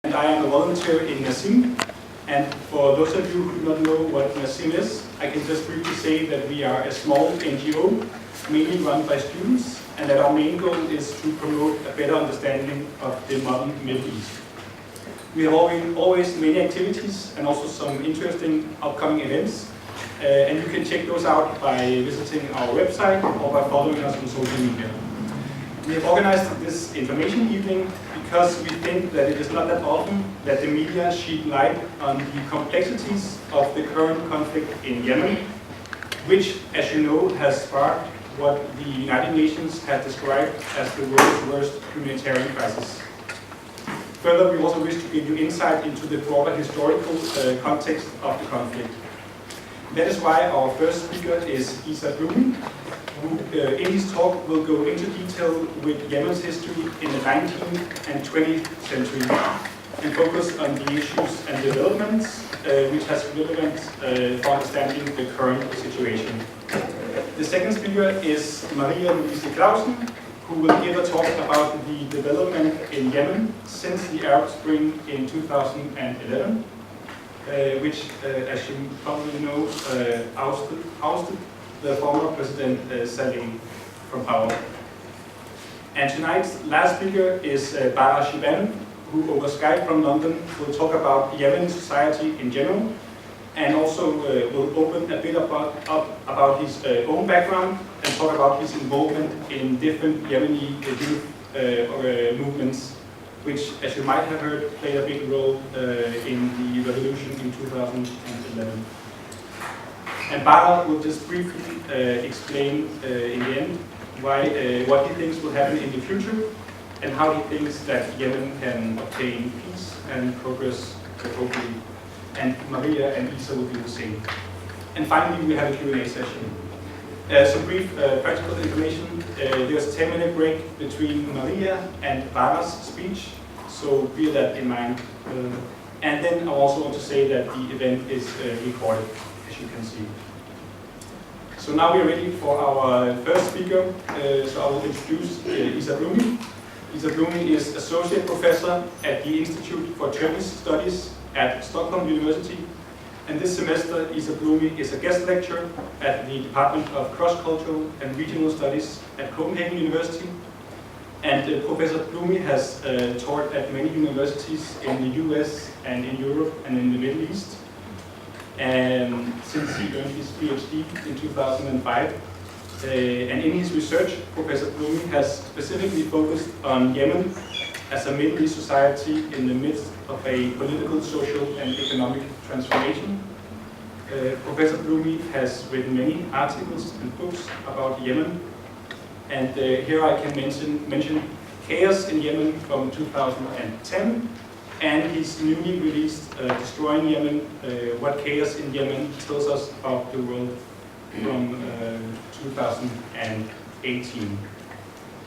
And I am a volunteer in NASIM. And for those of you who do not know what NASIM is, I can just briefly say that we are a small NGO, mainly run by students, and that our main goal is to promote a better understanding of the modern Middle East. We have always many activities and also some interesting upcoming events, and you can check those out by visiting our website or by following us on social media. We have organized this information evening because we think that it is not that often that the media shed light on the complexities of the current conflict in Yemen, which, as you know, has sparked what the United Nations has described as the world's worst humanitarian crisis. Further, we also wish to give you insight into the broader historical context of the conflict. That is why our first speaker is Blumi, who in his talk will go into detail with Yemen's history in the 19th and 20th century and focus on the issues and developments which has relevance for understanding the current situation. The second speaker is Maria-Louise Clausen, who will give a talk about the development in Yemen since the Arab Spring in 2011, which, as you probably know, ousted the former President Saleh from power. And tonight's last speaker is Baraa Shiban, who over Skype from London will talk about Yemeni society in general, and also will open a bit about his own background and talk about his involvement in different Yemeni youth movements, which, as you might have heard, played a big role in the revolution in 2011. And Baraa will just briefly explain in the end what he thinks will happen in the future and how he thinks that Yemen can obtain peace and progress hopefully. And Maria and Isa will do the same. And finally, we have a Q&A session. Some brief practical information. There's a 10-minute break between Maria and Baraa's speech, so bear that in mind. And then I also want to say that the event is recorded, as you can see. So now we are ready for our first speaker. So I will introduce Blumi. Blumi is Associate Professor at the Institute for Turkish Studies at Stockholm University. And this semester, Blumi is a guest lecturer at the Department of Cross-Cultural and Regional Studies at Copenhagen University. And Professor Blumi has taught at many universities in the US and in Europe and in the Middle East. And since he earned his PhD in 2005. And in his research, Professor Blumi has specifically focused on Yemen as a Middle East society in the midst of a political, social, and economic transformation. Professor Blumi has written many articles and books about Yemen. And here I can mention Chaos in Yemen from 2010, and his newly released Destroying Yemen, What Chaos in Yemen Tells Us About the World from 2018.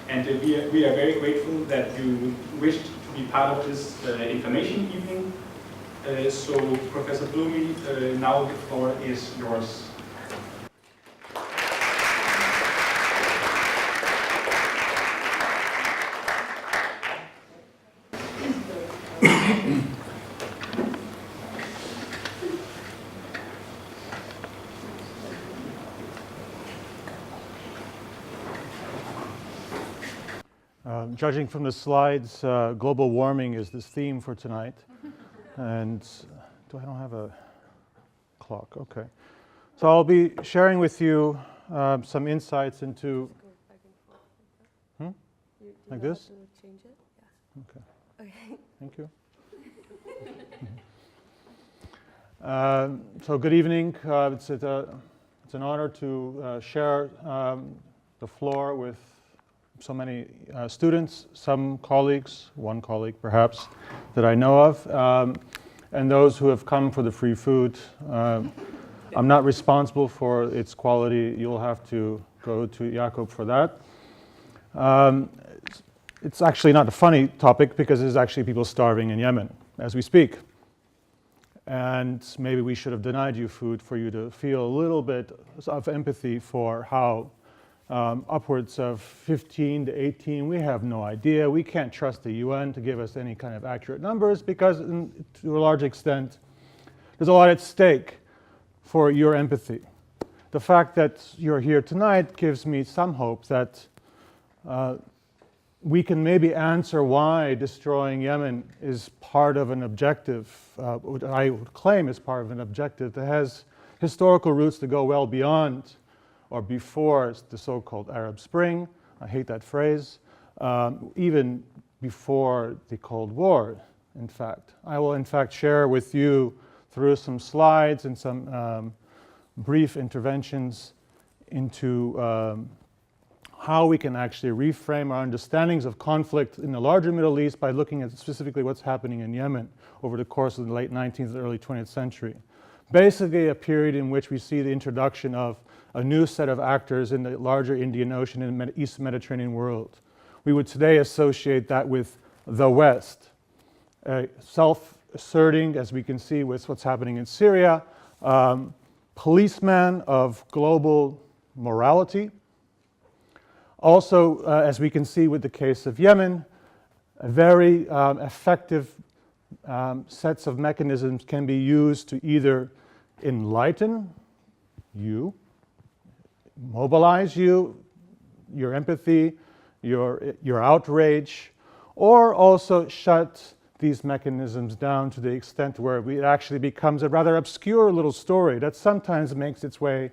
And we are very grateful that you wished to be part of this information evening. So Professor Blumi, now the floor is yours. Judging from the slides, global warming is this theme for tonight. And I don't have a clock, okay. So I'll be sharing with you some insights into, like this? To change it? Yeah. Okay. Okay. Thank you. So good evening. It's an honor to share the floor with so many students, some colleagues, one colleague perhaps, that I know of, and those who have come for the free food. I'm not responsible for its quality. You'll have to go to Jakob for that. It's actually not a funny topic because there's actually people starving in Yemen as we speak. And maybe we should have denied you food for you to feel a little bit of empathy for how upwards of 15 to 18. We have no idea. We can't trust the UN to give us any kind of accurate numbers because, to a large extent, there's a lot at stake for your empathy. The fact that you're here tonight gives me some hope that we can maybe answer why destroying Yemen is part of an objective, what I would claim is part of an objective that has historical roots to go well beyond or before the so-called Arab Spring. I hate that phrase. Even before the Cold War, in fact. I will, in fact, share with you through some slides and some brief interventions into how we can actually reframe our understandings of conflict in the larger Middle East by looking at specifically what's happening in Yemen over the course of the late 19th and early 20th century. Basically a period in which we see the introduction of a new set of actors in the larger Indian Ocean and East Mediterranean world. We would today associate that with the West, self-asserting, as we can see with what's happening in Syria, policeman of global morality. Also, as we can see with the case of Yemen, a very effective sets of mechanisms can be used to either enlighten you, mobilize you, your empathy, your outrage, or also shut these mechanisms down to the extent where it actually becomes a rather obscure little story that sometimes makes its way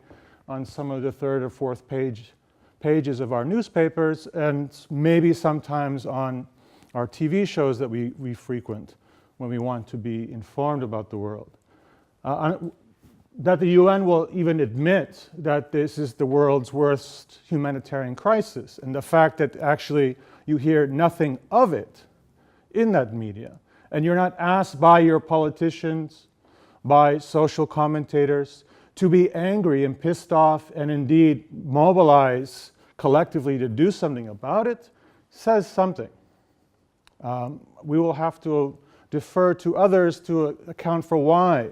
on some of the third or fourth pages of our newspapers and maybe sometimes on our TV shows that we frequent when we want to be informed about the world. That the UN will even admit that this is the world's worst humanitarian crisis, and the fact that actually you hear nothing of it in that media, and you're not asked by your politicians, by social commentators, to be angry and pissed off and indeed mobilize collectively to do something about it, says something. We will have to defer to others to account for why.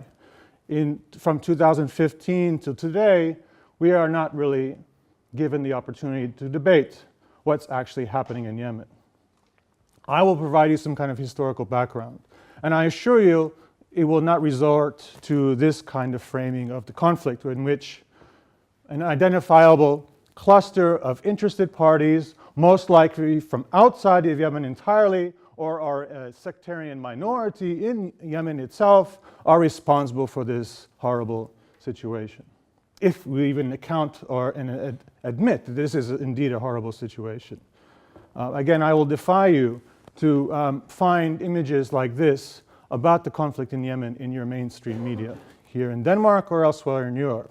From 2015 to today, we are not really given the opportunity to debate what's actually happening in Yemen. I will provide you some kind of historical background, and I assure you it will not resort to this kind of framing of the conflict in which an identifiable cluster of interested parties, most likely from outside of Yemen entirely, or are a sectarian minority in Yemen itself, are responsible for this horrible situation. If we even account or admit that this is indeed a horrible situation. Again, I will defy you to find images like this about the conflict in Yemen in your mainstream media, here in Denmark or elsewhere in Europe.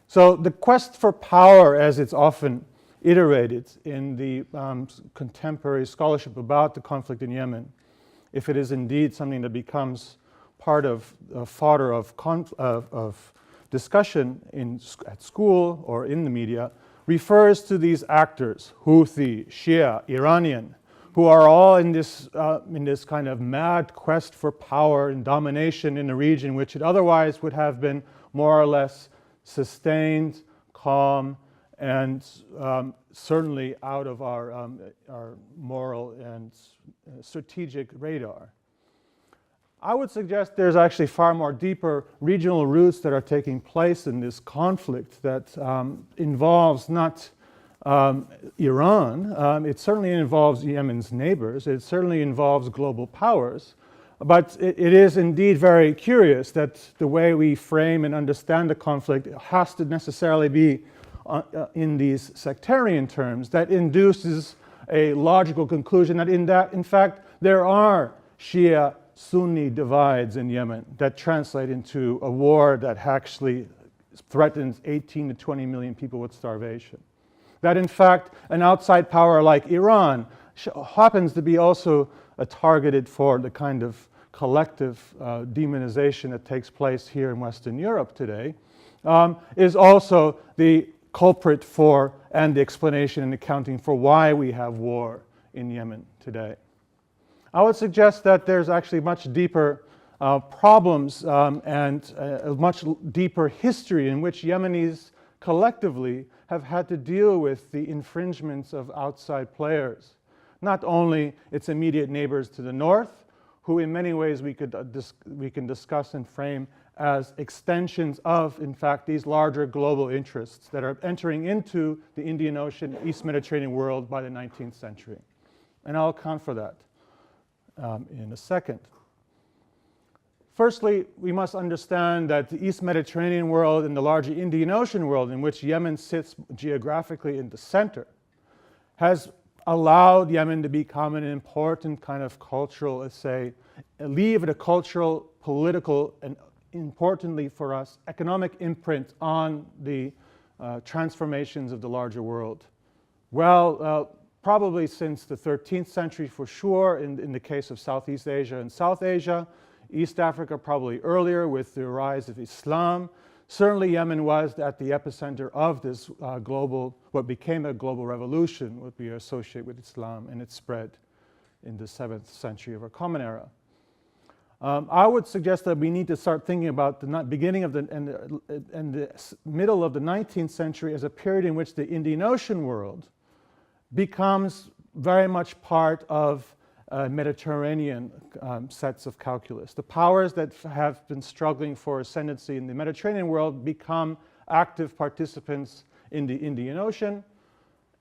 So the quest for power, as it's often iterated in the contemporary scholarship about the conflict in Yemen, if it is indeed something that becomes part of fodder of discussion at school or in the media, refers to these actors, Houthi, Shia, Iranian, who are all in this kind of mad quest for power and domination in a region which it otherwise would have been more or less sustained, calm, and certainly out of our moral and strategic radar. I would suggest there's actually far more deeper regional roots that are taking place in this conflict that involves not Iran. It certainly involves Yemen's neighbors. It certainly involves global powers. But it is indeed very curious that the way we frame and understand the conflict has to necessarily be in these sectarian terms that induces a logical conclusion that in fact there are Shia Sunni divides in Yemen that translate into a war that actually threatens 18 to 20 million people with starvation. That in fact an outside power like Iran happens to be also targeted for the kind of collective demonization that takes place here in Western Europe today, is also the culprit for and the explanation and accounting for why we have war in Yemen today. I would suggest that there's actually much deeper problems and a much deeper history in which Yemenis collectively have had to deal with the infringements of outside players. Not only its immediate neighbors to the north, who in many ways we can discuss and frame as extensions of, in fact, these larger global interests that are entering into the Indian Ocean, East Mediterranean world by the 19th century. And I'll account for that in a second. Firstly, we must understand that the East Mediterranean world and the larger Indian Ocean world, in which Yemen sits geographically in the center, has allowed Yemen to become an important kind of cultural, let's say, leave a cultural, political, and importantly for us, economic imprint on the transformations of the larger world. Well, probably since the 13th century for sure, in the case of Southeast Asia and South Asia, East Africa probably earlier with the rise of Islam. Certainly Yemen was at the epicenter of this global, what became a global revolution, what we associate with Islam and its spread in the 7th century of our Common Era. I would suggest that we need to start thinking about the beginning of and the middle of the 19th century as a period in which the Indian Ocean world becomes very much part of Mediterranean sets of calculus. The powers that have been struggling for ascendancy in the Mediterranean world become active participants in the Indian Ocean,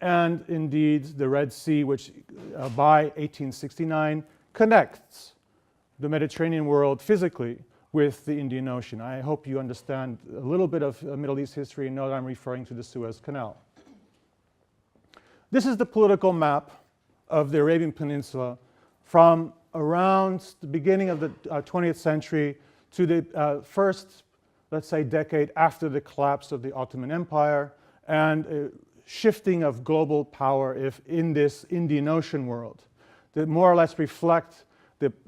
and indeed the Red Sea, which by 1869 connects the Mediterranean world physically with the Indian Ocean. I hope you understand a little bit of Middle East history and know that I'm referring to the Suez Canal. This is the political map of the Arabian Peninsula from around the beginning of the 20th century to the first, let's say, decade after the collapse of the Ottoman Empire and shifting of global power in this Indian Ocean world that more or less reflect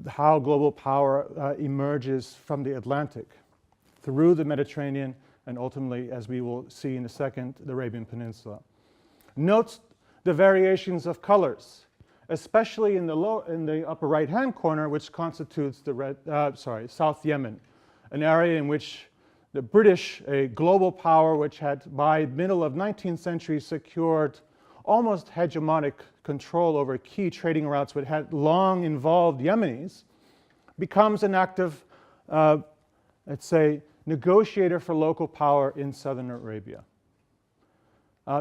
how global power emerges from the Atlantic through the Mediterranean and ultimately, as we will see in a second, the Arabian Peninsula. Note the variations of colors, especially in the upper right-hand corner, which constitutes the South Yemen, an area in which the British, a global power which had by middle of 19th century secured almost hegemonic control over key trading routes which had long involved Yemenis, becomes an active, let's say, negotiator for local power in southern Arabia.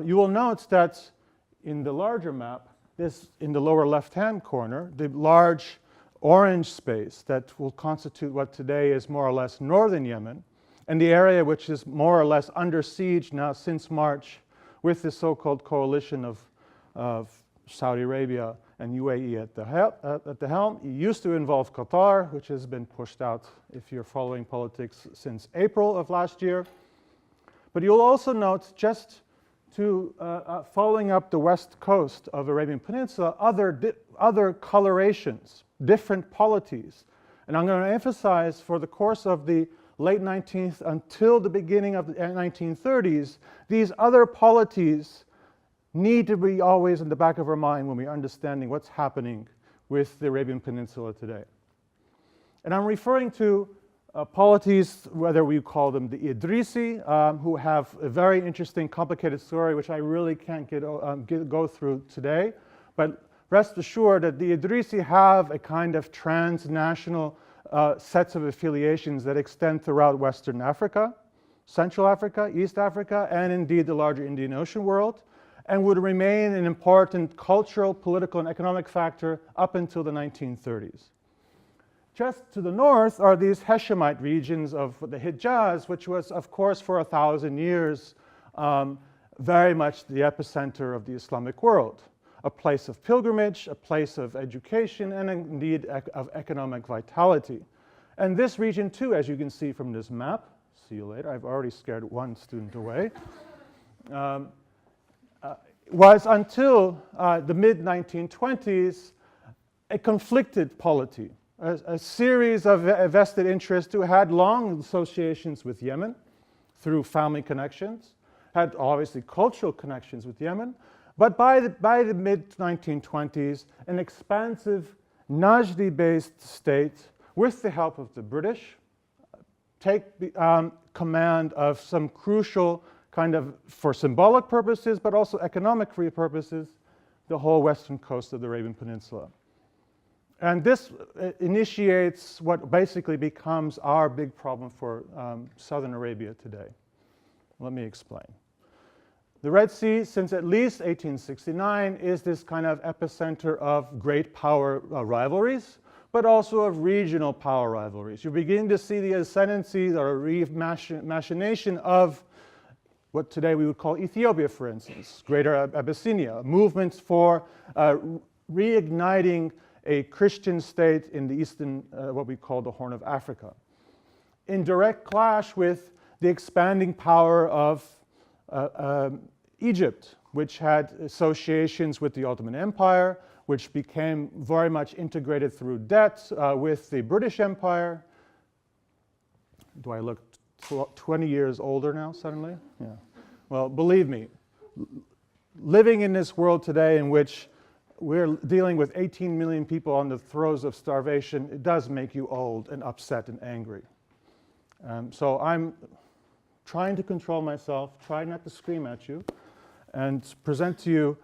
You will note that in the larger map, in the lower left-hand corner, the large orange space that will constitute what today is more or less northern Yemen, and the area which is more or less under siege now since March with the so-called coalition of Saudi Arabia and UAE at the helm. It used to involve Qatar, which has been pushed out if you're following politics since April of last year. But you'll also note just to following up the west coast of Arabian Peninsula, other colorations, different polities. And I'm going to emphasize for the course of the late 19th until the beginning of the 1930s, these other polities need to be always in the back of our mind when we're understanding what's happening with the Arabian Peninsula today. And I'm referring to polities, whether we call them the Idrisi, who have a very interesting, complicated story, which I really can't go through today. But rest assured that the Idrisi have a kind of transnational sets of affiliations that extend throughout Western Africa, Central Africa, East Africa, and indeed the larger Indian Ocean world, and would remain an important cultural, political, and economic factor up until the 1930s. Just to the north are these Hashemite regions of the Hijaz, which was, of course, for 1,000 years, very much the epicenter of the Islamic world, a place of pilgrimage, a place of education, and indeed of economic vitality. And this region, too, as you can see from this map, see you later, I've already scared one student away, was until the mid-1920s a conflicted polity. A series of vested interests who had long associations with Yemen through family connections, had obviously cultural connections with Yemen, but by the mid-1920s, an expansive Najdi-based state, with the help of the British, take command of some crucial kind of for symbolic purposes, but also economic purposes, the whole western coast of the Arabian Peninsula. And this initiates what basically becomes our big problem for southern Arabia today. Let me explain. The Red Sea, since at least 1869, is this kind of epicenter of great power rivalries, but also of regional power rivalries. You begin to see the ascendancy or machination of what today we would call Ethiopia, for instance, Greater Abyssinia, movements for reigniting a Christian state in the eastern, what we call the Horn of Africa, in direct clash with the expanding power of Egypt, which had associations with the Ottoman Empire, which became very much integrated through debt with the British Empire. Do I look 20 years older now suddenly? Yeah. Well, believe me, living in this world today in which we're dealing with 18 million people on the throes of starvation, it does make you old and upset and angry. So I'm trying to control myself, try not to scream at you, and present to you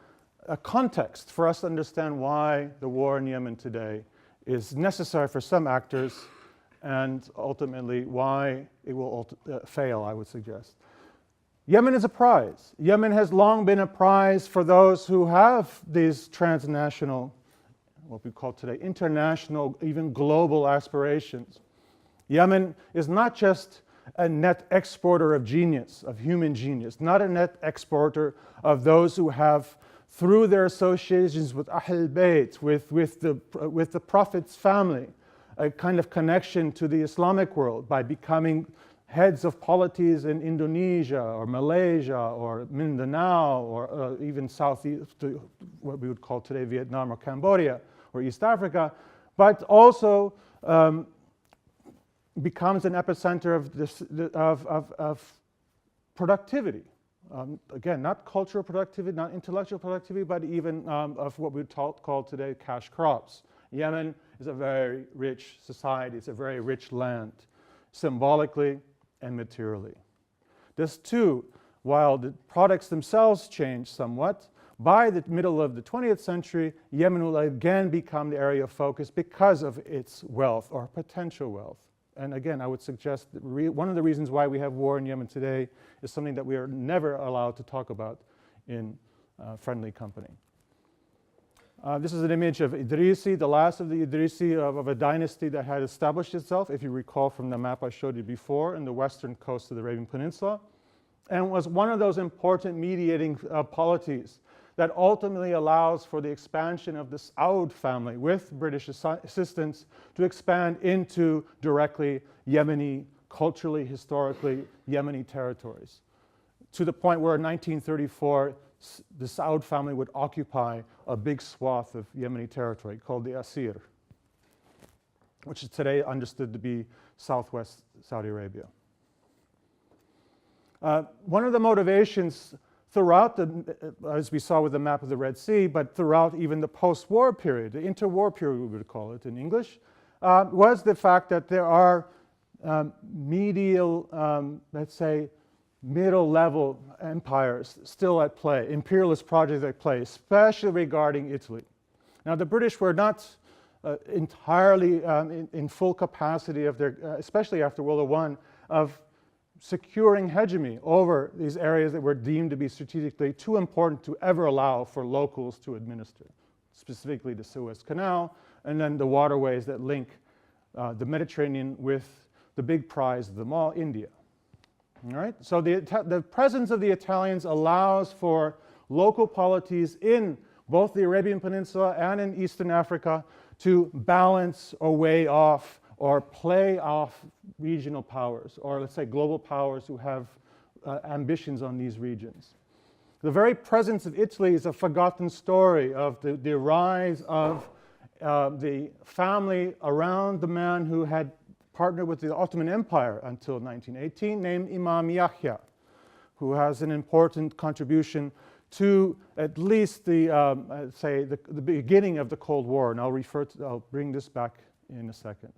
a context for us to understand why the war in Yemen today is necessary for some actors and ultimately why it will fail, I would suggest. Yemen is a prize. Yemen has long been a prize for those who have these transnational, what we call today, international, even global aspirations. Yemen is not just a net exporter of genius, of human genius, not a net exporter of those who have, through their associations with Ahl Bayt, with the Prophet's family, a kind of connection to the Islamic world by becoming heads of polities in Indonesia or Malaysia or Mindanao or even southeast, what we would call today Vietnam or Cambodia or East Africa, but also becomes an epicenter of productivity. Again, not cultural productivity, not intellectual productivity, but even of what we would call today cash crops. Yemen is a very rich society. It's a very rich land, symbolically and materially. This too, while the products themselves change somewhat, by the middle of the 20th century, Yemen will again become the area of focus because of its wealth or potential wealth. And again, I would suggest that one of the reasons why we have war in Yemen today is something that we are never allowed to talk about in friendly company. This is an image of Idrisi, the last of the Idrisi of a dynasty that had established itself, if you recall from the map I showed you before, in the western coast of the Arabian Peninsula, and was one of those important mediating polities that ultimately allows for the expansion of the Saud family with British assistance to expand into directly Yemeni, culturally, historically Yemeni territories, to the point where in 1934 the Saud family would occupy a big swath of Yemeni territory called the Asir, which is today understood to be southwest Saudi Arabia. One of the motivations throughout as we saw with the map of the Red Sea, but throughout even the post-war period, the interwar period we would call it in English, was the fact that there are medial, let's say, middle-level empires still at play, imperialist projects at play, especially regarding Italy. Now, the British were not entirely in full capacity of their, especially after World War I, of securing hegemony over these areas that were deemed to be strategically too important to ever allow for locals to administer, specifically the Suez Canal and then the waterways that link the Mediterranean with the big prize of them all, India. All right? So the presence of the Italians allows for local polities in both the Arabian Peninsula and in Eastern Africa to balance or weigh off or play off regional powers, or let's say global powers who have ambitions on these regions. The very presence of Italy is a forgotten story of the rise of the family around the man who had partnered with the Ottoman Empire until 1918, named Imam Yahya, who has an important contribution to at least the beginning of the Cold War, and I'll bring this back in a second.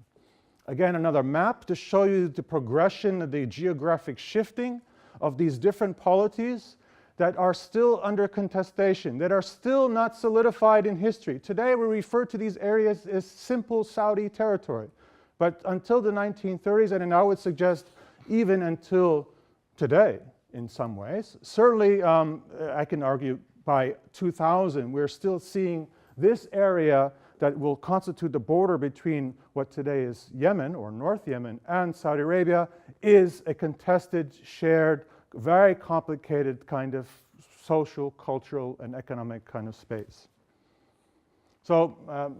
Again, another map to show you the progression of the geographic shifting of these different polities that are still under contestation, that are still not solidified in history. Today we refer to these areas as simple Saudi territory. But until the 1930s, and I would suggest even until today in some ways, certainly I can argue by 2000, we're still seeing this area that will constitute the border between what today is Yemen or North Yemen and Saudi Arabia is a contested, shared, very complicated kind of social, cultural, and economic kind of space. So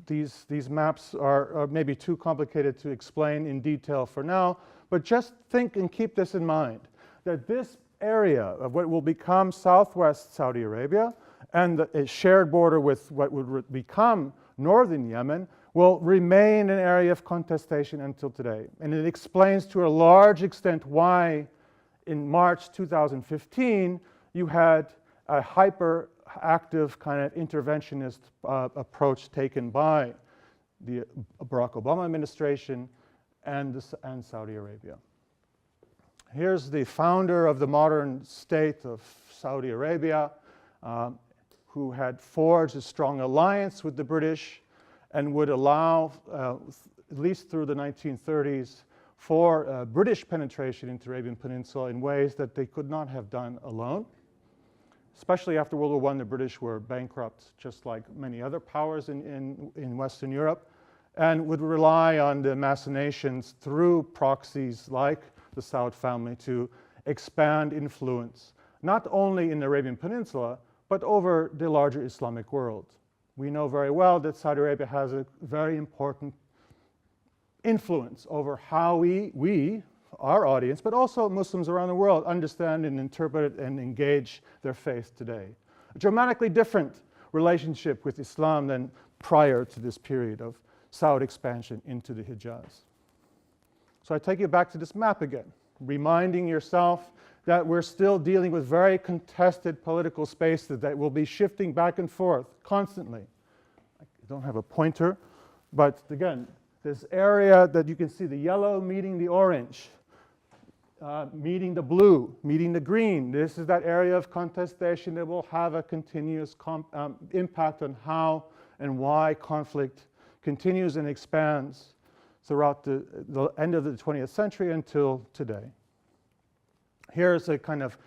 these maps are maybe too complicated to explain in detail for now, but just think and keep this in mind, that this area of what will become southwest Saudi Arabia and a shared border with what would become northern Yemen will remain an area of contestation until today. And it explains to a large extent why in March 2015 you had a hyperactive kind of interventionist approach taken by the Barack Obama administration and Saudi Arabia. Here's the founder of the modern state of Saudi Arabia, who had forged a strong alliance with the British and would allow, at least through the 1930s, for British penetration into the Arabian Peninsula in ways that they could not have done alone. Especially after World War I, the British were bankrupt, just like many other powers in Western Europe, and would rely on the machinations through proxies like the Saud family to expand influence, not only in the Arabian Peninsula, but over the larger Islamic world. We know very well that Saudi Arabia has a very important influence over how we, our audience, but also Muslims around the world, understand and interpret and engage their faith today. A dramatically different relationship with Islam than prior to this period of Saudi expansion into the Hijaz. So I take you back to this map again, reminding yourself that we're still dealing with very contested political spaces that will be shifting back and forth constantly. I don't have a pointer, but again, this area that you can see, the yellow meeting the orange, meeting the blue, meeting the green. This is that area of contestation that will have a continuous impact on how and why conflict continues and expands throughout the end of the 20th century until today. Here's a kind of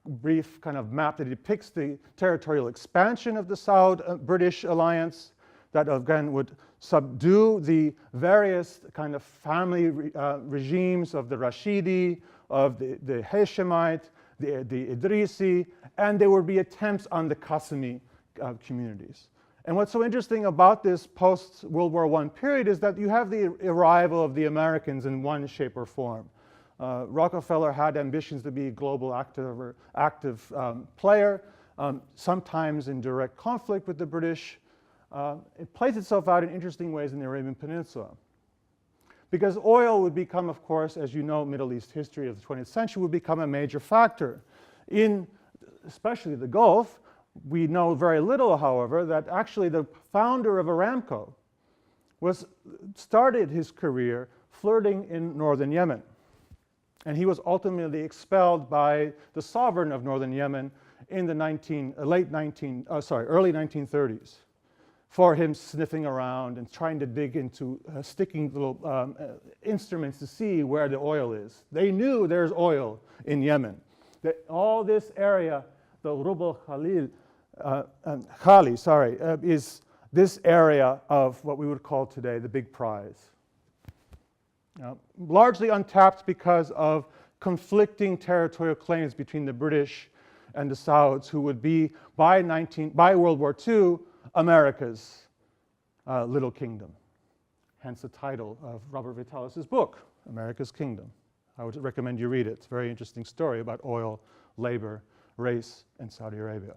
brief kind of map that depicts the territorial expansion of the Saudi-British alliance that again would subdue the various kind of family regimes of the Rashidi, of the Hashemite, the Idrisi, and there would be attempts on the Qasimi communities. And what's so interesting about this post-World War I period is that you have the arrival of the Americans in one shape or form. Rockefeller had ambitions to be a global active player, sometimes in direct conflict with the British. It plays itself out in interesting ways in the Arabian Peninsula. Because oil would become, of course, as you know, Middle East history of the 20th century would become a major factor. In especially the Gulf, we know very little, however, that actually the founder of Aramco started his career flirting in northern Yemen. And he was ultimately expelled by the sovereign of northern Yemen in the early 1930s for him sniffing around and trying to dig into sticking little instruments to see where the oil is. They knew there's oil in Yemen. That all this area, the Rub al-Khali, is this area of what we would call today the big prize. Largely untapped because of conflicting territorial claims between the British and the Sauds, who would be, by World War II, America's little kingdom. Hence the title of Robert Vitalis' book, America's Kingdom. I would recommend you read it. It's a very interesting story about oil, labor, race, and Saudi Arabia.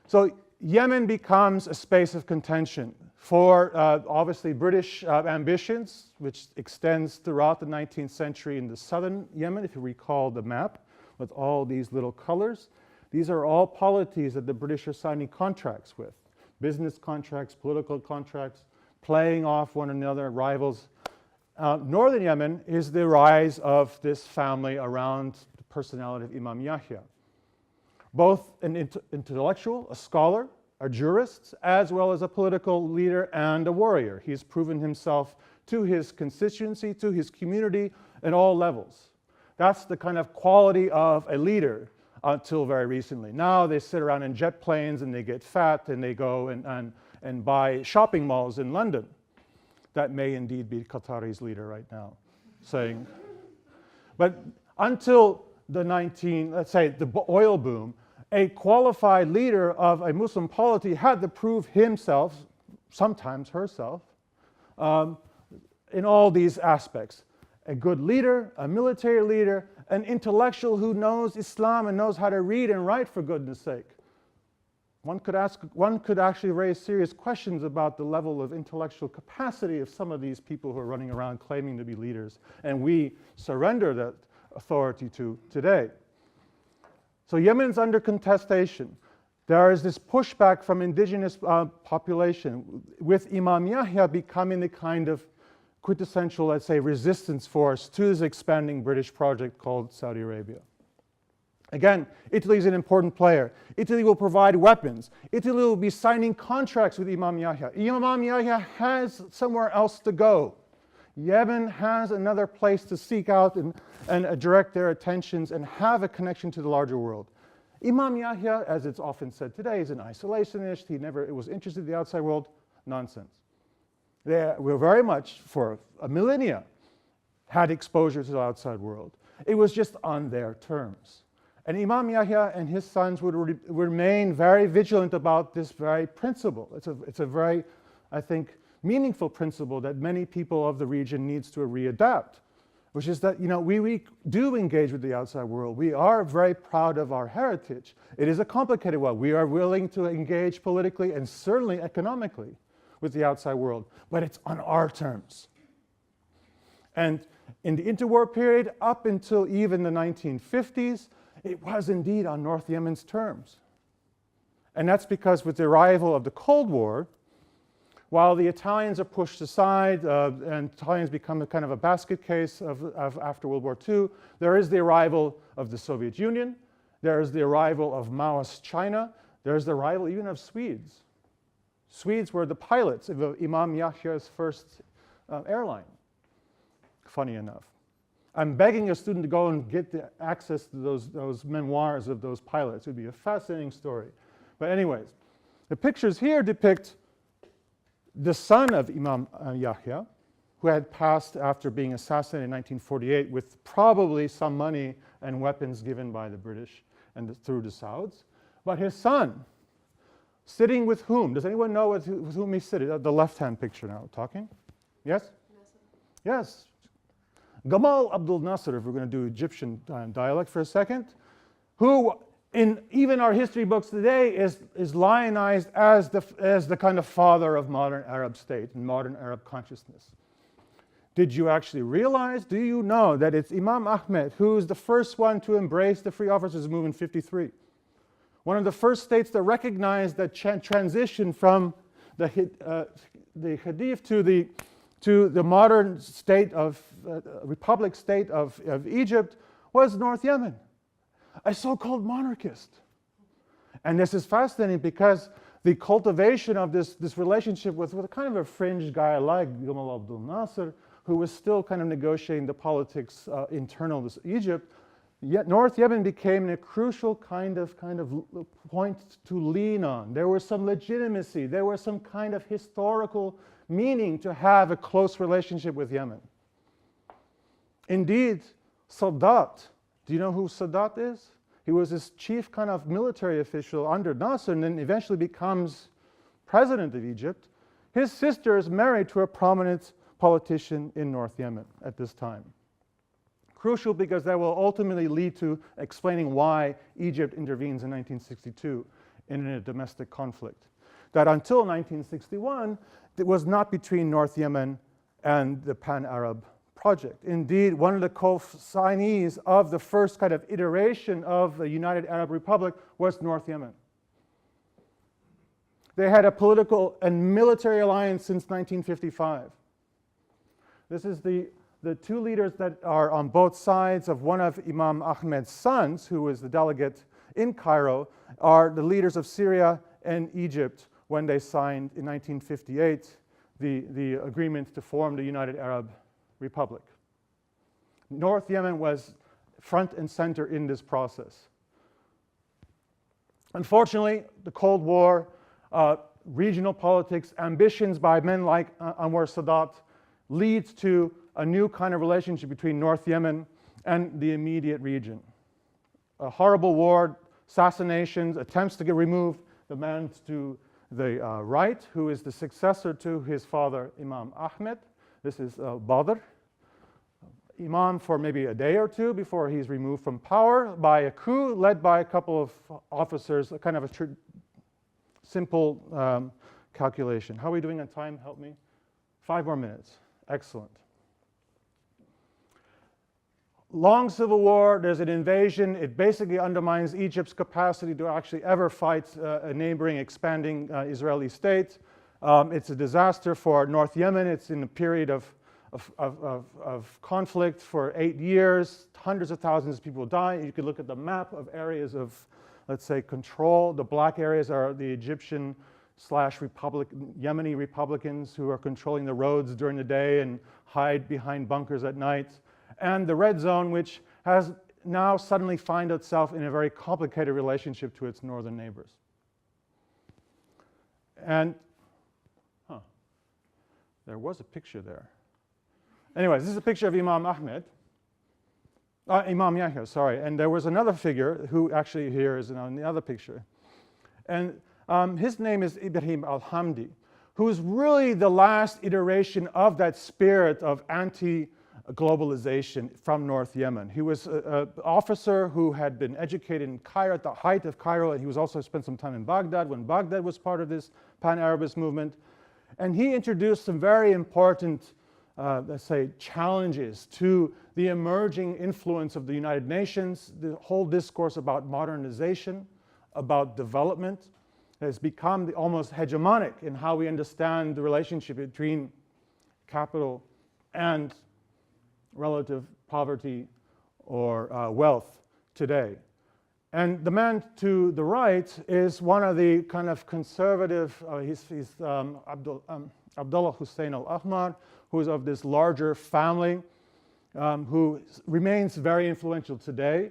So Yemen becomes a space of contention for obviously British ambitions, which extends throughout the 19th century in the southern Yemen, if you recall the map, with all these little colors. These are all polities that the British are signing contracts with. Business contracts, political contracts, playing off one another, rivals. northern Yemen is the rise of this family around the personality of Imam Yahya. Both an intellectual, a scholar, a jurist, as well as a political leader and a warrior. He's proven himself to his constituency, to his community, at all levels. That's the kind of quality of a leader until very recently. Now they sit around in jet planes and they get fat and they go and buy shopping malls in London. That may indeed be Qatari's leader right now, saying. But until the let's say the oil boom, a qualified leader of a Muslim polity had to prove himself, sometimes herself, in all these aspects. A good leader, a military leader, an intellectual who knows Islam and knows how to read and write, for goodness sake. One could actually raise serious questions about the level of intellectual capacity of some of these people who are running around claiming to be leaders, and we surrender that authority to today. So Yemen's under contestation. There is this pushback from indigenous population, with Imam Yahya becoming the kind of quintessential, let's say, resistance force to this expanding British project called Saudi Arabia. Again, Italy is an important player. Italy will provide weapons. Italy will be signing contracts with Imam Yahya. Imam Yahya has somewhere else to go. Yemen has another place to seek out and direct their attentions and have a connection to the larger world. Imam Yahya, as it's often said today, is an isolationist. He never was interested in the outside world. Nonsense. They were very much, for a millennia, had exposure to the outside world. It was just on their terms. And Imam Yahya and his sons would remain very vigilant about this very principle. It's a very, I think, meaningful principle that many people of the region needs to readapt, which is that, we do engage with the outside world. We are very proud of our heritage. It is a complicated one. We are willing to engage politically and certainly economically with the outside world, but it's on our terms. And in the interwar period, up until even the 1950s, it was indeed on North Yemen's terms. And that's because with the arrival of the Cold War, while the Italians are pushed aside and Italians become a kind of a basket case of after World War II, there is the arrival of the Soviet Union, there is the arrival of Maoist China, there is the arrival even of Swedes. Swedes were the pilots of Imam Yahya's first airline, funny enough. I'm begging a student to go and get the access to those memoirs of those pilots. It would be a fascinating story. But anyways, the pictures here depict the son of Imam Yahya, who had passed after being assassinated in 1948 with probably some money and weapons given by the British and through the Sauds. But his son, sitting with whom? Does anyone know with whom he's sitting? The left-hand picture now, talking? Yes? Yes. Gamal Abdel Nasser, if we're going to do Egyptian dialect for a second, who in even our history books today is lionized as the kind of father of modern Arab state and modern Arab consciousness. Did you actually realize, do you know that it's Imam Ahmed who is the first one to embrace the Free Officers Movement in 53? One of the first states that recognized that transition from the Hadith to the modern state of republic state of Egypt was North Yemen, a so-called monarchist. And this is fascinating because the cultivation of this relationship with a kind of a fringe guy like Gamal Abdel Nasser, who was still kind of negotiating the politics internal to Egypt, yet North Yemen became a crucial kind of point to lean on. There was some legitimacy, there was some kind of historical meaning to have a close relationship with Yemen. Indeed, Sadat, do you know who Sadat is? He was this chief kind of military official under Nasser and then eventually becomes president of Egypt. His sister is married to a prominent politician in North Yemen at this time. Crucial because that will ultimately lead to explaining why Egypt intervenes in 1962 in a domestic conflict. That until 1961, it was not between North Yemen and the Pan-Arab project. Indeed, one of the co-signees of the first kind of iteration of the United Arab Republic was North Yemen. They had a political and military alliance since 1955. This is the two leaders that are on both sides of one of Imam Ahmed's sons, who was the delegate in Cairo, are the leaders of Syria and Egypt when they signed in 1958 the agreement to form the United Arab Republic. North Yemen was front and center in this process. Unfortunately, the Cold War, regional politics, ambitions by men like Anwar Sadat leads to a new kind of relationship between North Yemen and the immediate region. A horrible war, assassinations, attempts to remove the man to the right, who is the successor to his father, Imam Ahmed. This is Badr. Imam for maybe a day or two before he's removed from power by a coup led by a couple of officers, a kind of a simple calculation. How are we doing on time? Help me. 5 more minutes. Excellent. Long civil war, there's an invasion. It basically undermines Egypt's capacity to actually ever fight a neighboring, expanding Israeli state. It's a disaster for North Yemen. It's in a period of conflict for 8 years. Hundreds of thousands of people die. You can look at the map of areas of, let's say, control. The black areas are the Egyptian / Yemeni Republicans who are controlling the roads during the day and hide behind bunkers at night. And the red zone, which has now suddenly found itself in a very complicated relationship to its northern neighbors. And, there was a picture there. Anyways, this is a picture of Imam Ahmed. Imam Yahya, sorry. And there was another figure who actually here is in the other picture. And his name is Ibrahim al-Hamdi, who is really the last iteration of that spirit of anti-globalization from North Yemen. He was an officer who had been educated in Cairo, at the height of Cairo, and he was also spent some time in Baghdad when Baghdad was part of this pan-Arabist movement. And he introduced some very important, let's say, challenges to the emerging influence of the United Nations. The whole discourse about modernization, about development, has become almost hegemonic in how we understand the relationship between capital and relative poverty or wealth today. And the man to the right is one of the kind of conservative, he's Abdullah Hussein al-Ahmar, who is of this larger family, who remains very influential today,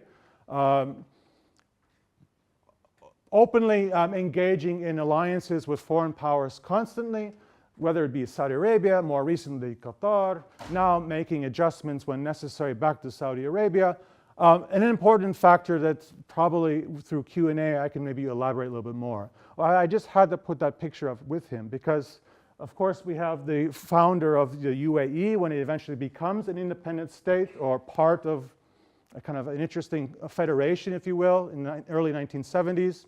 openly engaging in alliances with foreign powers constantly, whether it be Saudi Arabia, more recently Qatar, now making adjustments when necessary back to Saudi Arabia. An important factor that probably through Q&A I can maybe elaborate a little bit more. Well, I just had to put that picture up with him because, of course, we have the founder of the UAE when it eventually becomes an independent state or part of a kind of an interesting federation, if you will, in the early 1970s,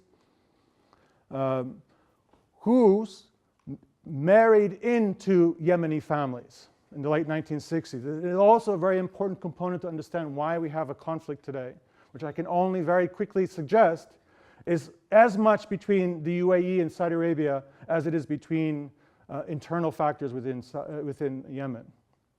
who's married into Yemeni families in the late 1960s. It is also a very important component to understand why we have a conflict today, which I can only very quickly suggest is as much between the UAE and Saudi Arabia as it is between internal factors within Yemen.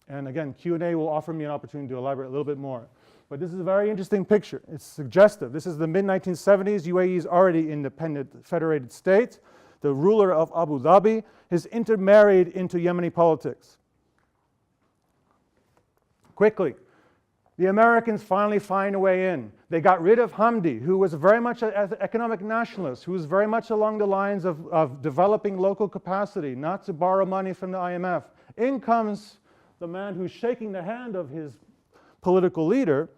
And again, Q&A will offer me an opportunity to elaborate a little bit more. But this is a very interesting picture. It's suggestive. This is the mid-1970s. UAE is already independent federated state. The ruler of Abu Dhabi has intermarried into Yemeni politics. Quickly, the Americans finally find a way in. They got rid of Hamdi, who was very much an economic nationalist, who was very much along the lines of developing local capacity, not to borrow money from the IMF. In comes the man who's shaking the hand of his political leader,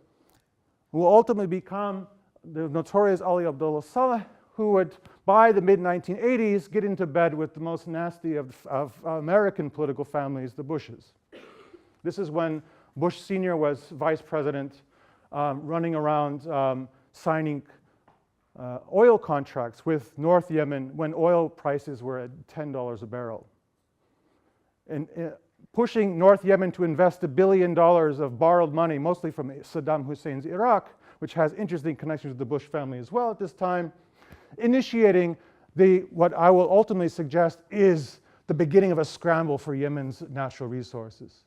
who will ultimately become the notorious Ali Abdullah Saleh, who would, by the mid-1980s, get into bed with the most nasty of American political families, the Bushes. This is when Bush Sr. was vice president, running around signing oil contracts with North Yemen when oil prices were at $10 a barrel. And pushing North Yemen to invest $1 billion of borrowed money, mostly from Saddam Hussein's Iraq, which has interesting connections with the Bush family as well at this time, initiating what I will ultimately suggest is the beginning of a scramble for Yemen's natural resources.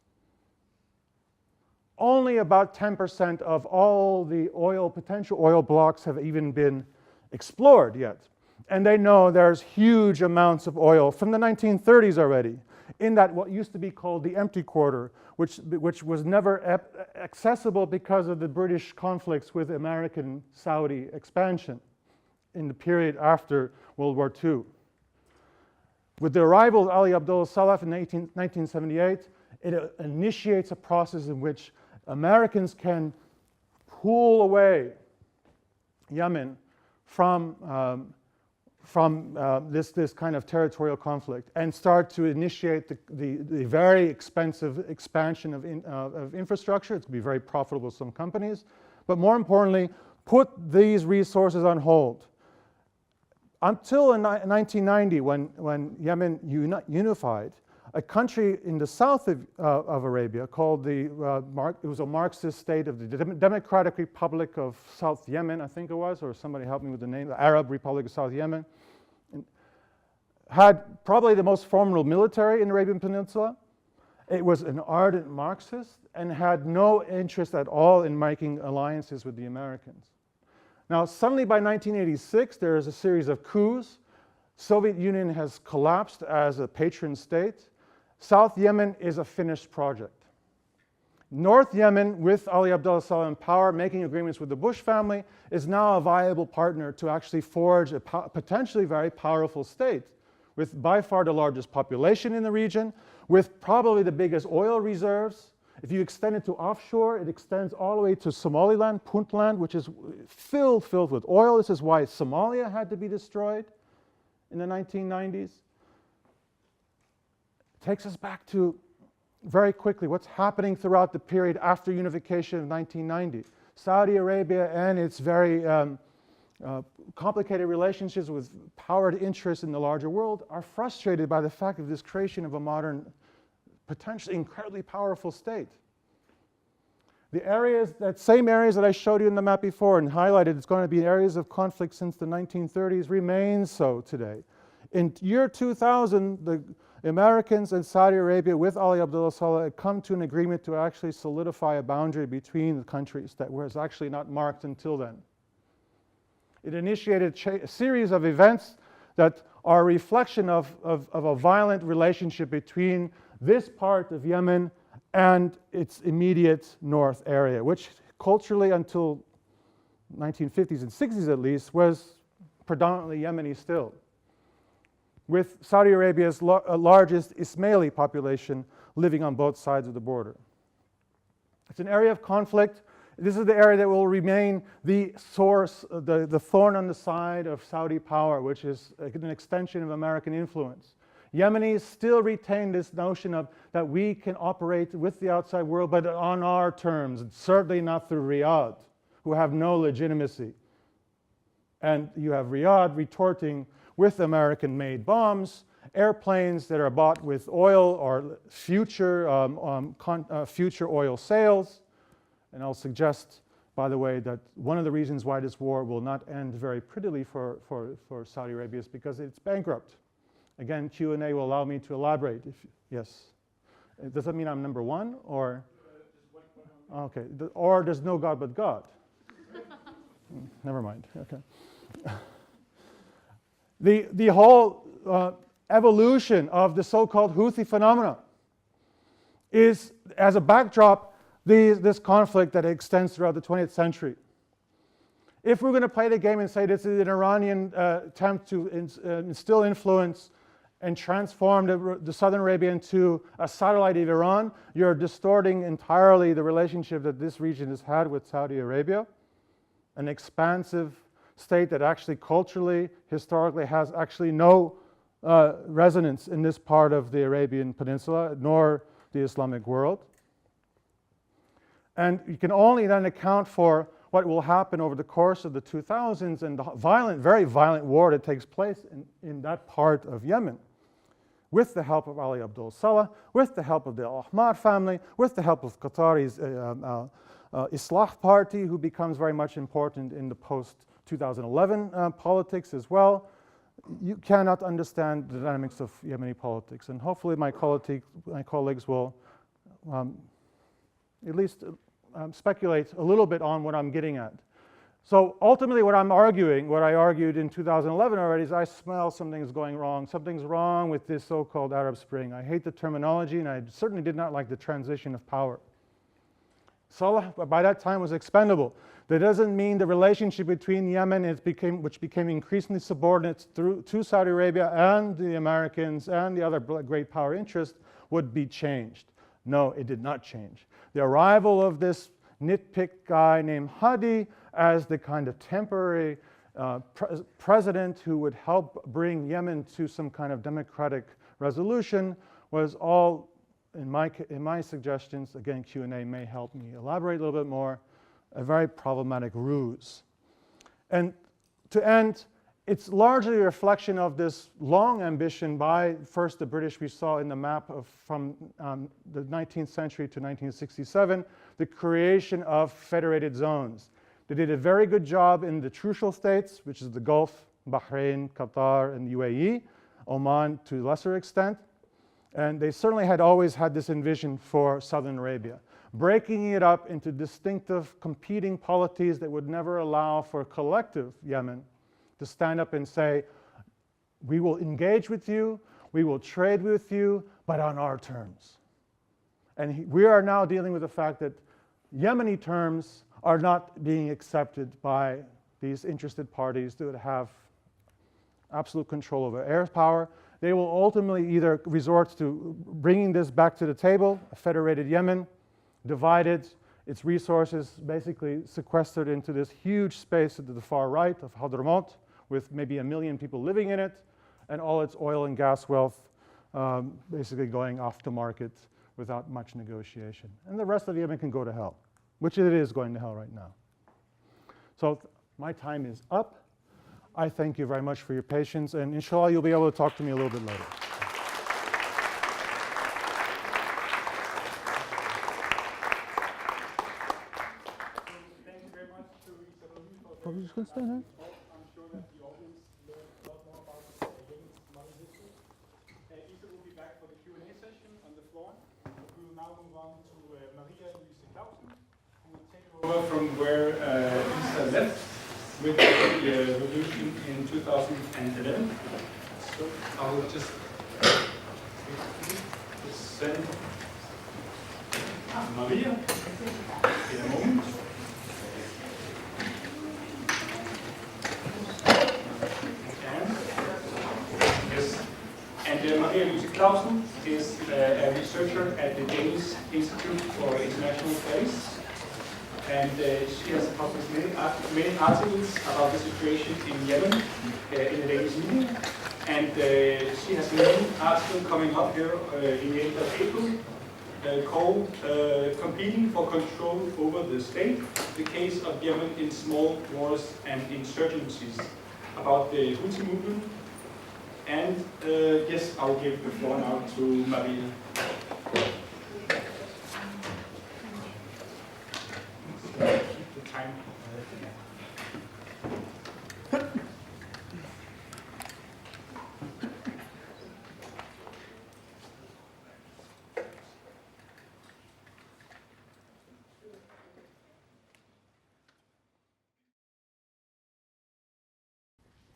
only about 10% of all the potential oil blocks have even been explored yet. And they know there's huge amounts of oil from the 1930s already in that what used to be called the empty quarter, which was never accessible because of the British conflicts with American Saudi expansion in the period after World War II. With the arrival of Ali Abdullah Saleh in 1978, it initiates a process in which Americans can pull away Yemen from this kind of territorial conflict and start to initiate the very expensive expansion of infrastructure. It's going to be very profitable to some companies, but more importantly, put these resources on hold. Until in 1990, when Yemen unified, a country in the south of Arabia called it was a Marxist state of the Democratic Republic of South Yemen, I think it was, or somebody help me with the name, the Arab Republic of South Yemen, had probably the most formidable military in the Arabian Peninsula. It was an ardent Marxist and had no interest at all in making alliances with the Americans. Now, suddenly by 1986, there is a series of coups. Soviet Union has collapsed as a patron state. South Yemen is a finished project. North Yemen, with Ali Abdullah Saleh in power, making agreements with the Bush family, is now a viable partner to actually forge a potentially very powerful state, with by far the largest population in the region, with probably the biggest oil reserves. If you extend it to offshore, it extends all the way to Somaliland, Puntland, which is filled with oil. This is why Somalia had to be destroyed in the 1990s. Takes us back to, very quickly, what's happening throughout the period after unification of 1990. Saudi Arabia and its very complicated relationships with powered interests in the larger world are frustrated by the fact of this creation of a modern, potentially incredibly powerful state. The areas, that same areas that I showed you in the map before and highlighted, it's going to be areas of conflict since the 1930s, remain so today. In year 2000, the Americans and Saudi Arabia, with Ali Abdullah Saleh, had come to an agreement to actually solidify a boundary between the countries that was actually not marked until then. It initiated a series of events that are a reflection of a violent relationship between this part of Yemen and its immediate north area, which culturally until 1950s and 60s at least was predominantly Yemeni still, with Saudi Arabia's largest Ismaili population living on both sides of the border. It's an area of conflict. This is the area that will remain the source, the thorn on the side of Saudi power, which is an extension of American influence. Yemenis still retain this notion of that we can operate with the outside world, but on our terms, certainly not through Riyadh, who have no legitimacy. And you have Riyadh retorting with American-made bombs, airplanes that are bought with oil or future oil sales. And I'll suggest, by the way, that one of the reasons why this war will not end very prettily for Saudi Arabia is because it's bankrupt. Again, Q&A will allow me to elaborate. Yes. Does that mean I'm number one, or? Okay. Or there's no God but God. Never mind. Okay. The whole evolution of the so-called Houthi phenomena is, as a backdrop, this conflict that extends throughout the 20th century. If we're going to play the game and say this is an Iranian attempt to instill influence and transform the Southern Arabia into a satellite of Iran, you're distorting entirely the relationship that this region has had with Saudi Arabia, an expansive state that actually culturally, historically has actually no resonance in this part of the Arabian Peninsula, nor the Islamic world. And you can only then account for what will happen over the course of the 2000s and the violent, very violent war that takes place in that part of Yemen, with the help of Ali Abdullah Saleh, with the help of the Al-Ahmar family, with the help of Qatari's Islah party, who becomes very much important in the post-2011 politics as well. You cannot understand the dynamics of Yemeni politics, and hopefully my colleagues will at least speculate a little bit on what I'm getting at. So ultimately what I'm arguing, what I argued in 2011 already, is I smell something's going wrong. Something's wrong with this so-called Arab Spring. I hate the terminology, and I certainly did not like the transition of power. Salah, by that time, was expendable. That doesn't mean the relationship between Yemen, which became increasingly subordinate to Saudi Arabia and the Americans and the other great power interests, would be changed. No, it did not change. The arrival of this nitpick guy named Hadi as the kind of temporary president who would help bring Yemen to some kind of democratic resolution was all, in my suggestions, again, Q&A may help me elaborate a little bit more, a very problematic ruse. And to end, it's largely a reflection of this long ambition by first the British we saw in the map from the 19th century to 1967, the creation of federated zones. They did a very good job in the Trucial states, which is the Gulf, Bahrain, Qatar, and UAE, Oman to a lesser extent. And they certainly had always had this envision for Southern Arabia, breaking it up into distinctive competing polities that would never allow for collective Yemen to stand up and say, we will engage with you, we will trade with you, but on our terms. And we are now dealing with the fact that Yemeni terms are not being accepted by these interested parties that would have absolute control over air power. They will ultimately either resort to bringing this back to the table, a federated Yemen, divided, its resources basically sequestered into this huge space to the far right of Hadramaut, with maybe 1 million people living in it, and all its oil and gas wealth basically going off the market without much negotiation. And the rest of Yemen can go to hell, which it is going to hell right now. So my time is up. I thank you very much for your patience, and inshallah you'll be able to talk to me a little bit later. Thank you very much to Blumi for Are we just going to stand here? I'm sure that the audience learned a lot more about Yemen's modern history. Isa will be back for the Q&A session on the floor. We will now move on to Maria-Louise Clausen, who will take over from where Isa left with the revolution in 2011. So I will just send Maria in a moment. And Maria-Louise Clausen is a researcher at the Danish Institute for International Studies. And she has published many articles about the situation in Yemen in the Danish media. And she has a new article coming up here in the end of April called Competing for Control Over the State, the Case of Yemen in Small Wars and Insurgencies, about the Houthi movement. And yes, I'll give the floor now to Maria.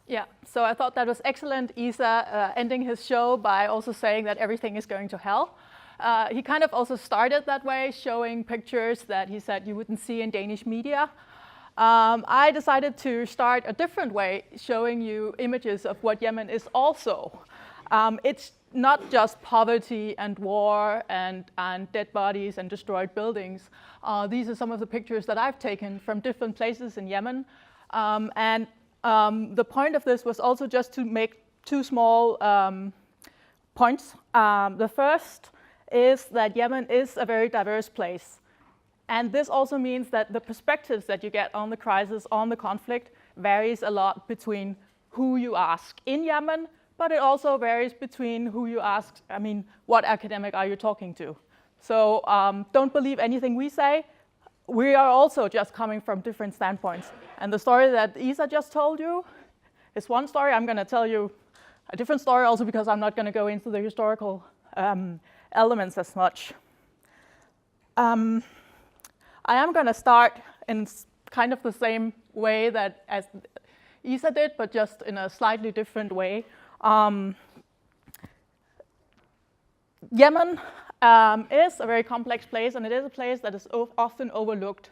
Yeah, so I thought that was excellent, Isa ending his show by also saying that everything is going to hell. He kind of also started that way, showing pictures that he said you wouldn't see in Danish media. I decided to start a different way, showing you images of what Yemen is also. It's not just poverty and war and dead bodies and destroyed buildings. These are some of the pictures that I've taken from different places in Yemen. The point of this was also just to make two small points. The first is that Yemen is a very diverse place. And this also means that the perspectives that you get on the crisis, on the conflict, varies a lot between who you ask in Yemen, but it also varies between who you ask, I mean, what academic are you talking to? So don't believe anything we say. We are also just coming from different standpoints. And the story that Isa just told you is one story. I'm going to tell you a different story also because I'm not going to go into the historical elements as much. I am going to start in kind of the same way that as Isa did, but just in a slightly different way. Yemen is a very complex place, and it is a place that is often overlooked.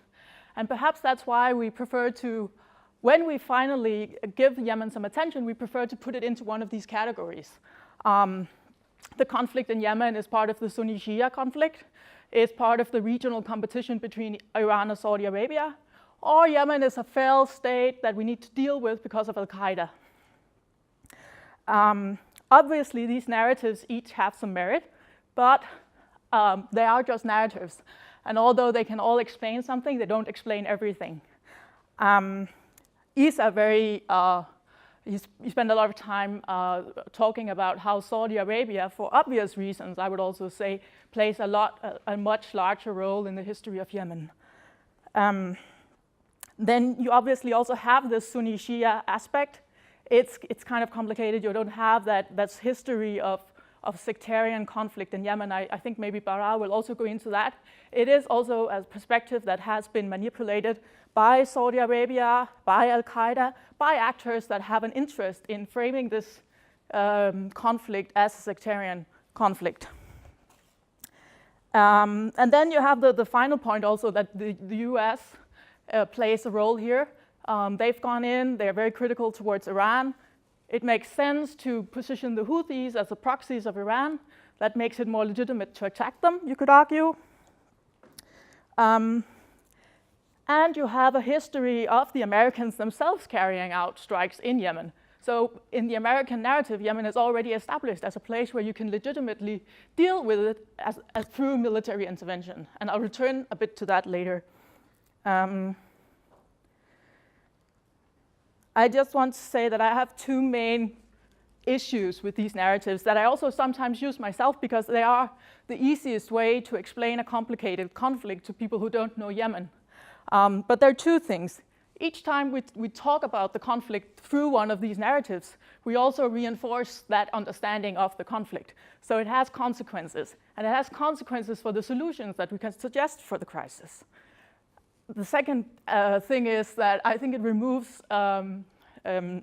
And perhaps that's why we prefer to, when we finally give Yemen some attention, we prefer to put it into one of these categories. The conflict in Yemen is part of the Sunni-Shia conflict. It's part of the regional competition between Iran and Saudi Arabia. Or Yemen is a failed state that we need to deal with because of Al-Qaeda. Obviously, these narratives each have some merit, but they are just narratives. And although they can all explain something, they don't explain everything. He spent a lot of time talking about how Saudi Arabia, for obvious reasons, I would also say, plays a much larger role in the history of Yemen. Then you obviously also have this Sunni-Shia aspect. It's kind of complicated. You don't have that history of sectarian conflict in Yemen. I think maybe Baraa will also go into that. It is also a perspective that has been manipulated by Saudi Arabia, by Al-Qaeda, by actors that have an interest in framing this conflict as a sectarian conflict. And then you have the final point also that the US plays a role here. They've gone in, they're very critical towards Iran. It makes sense to position the Houthis as the proxies of Iran. That makes it more legitimate to attack them, you could argue. And you have a history of the Americans themselves carrying out strikes in Yemen. So in the American narrative, Yemen is already established as a place where you can legitimately deal with it as through military intervention. And I'll return a bit to that later. I just want to say that I have two main issues with these narratives that I also sometimes use myself because they are the easiest way to explain a complicated conflict to people who don't know Yemen. But there are two things. Each time we talk about the conflict through one of these narratives, we also reinforce that understanding of the conflict. So it has consequences, and it has consequences for the solutions that we can suggest for the crisis. The second thing is that I think it removes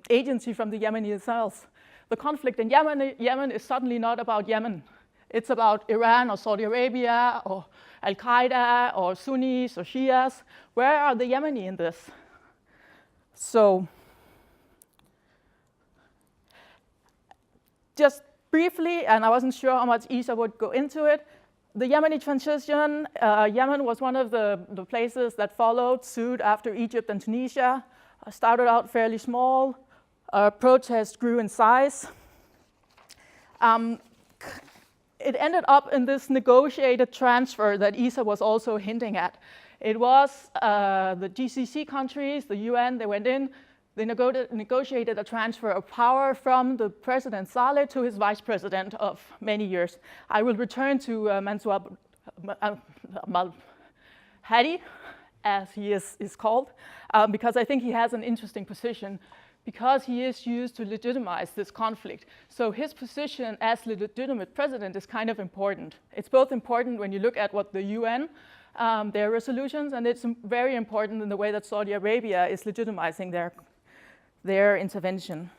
agency from the Yemeni themselves. The conflict in Yemen is suddenly not about Yemen. It's about Iran or Saudi Arabia or Al-Qaeda or Sunnis or Shias. Where are the Yemeni in this? So, just briefly, and I wasn't sure how much Isa would go into it, the Yemeni transition, Yemen was one of the places that followed suit after Egypt and Tunisia. Started out fairly small. Protests grew in size. It ended up in this negotiated transfer that Isa was also hinting at. It was the GCC countries, the UN, they went in, they negotiated a transfer of power from the President Saleh to his vice president of many years. I will return to Mansour Hadi, as he is called, because I think he has an interesting position, because he is used to legitimize this conflict. So his position as legitimate president is kind of important. It's both important when you look at what the UN, their resolutions, and it's very important in the way that Saudi Arabia is legitimizing their intervention.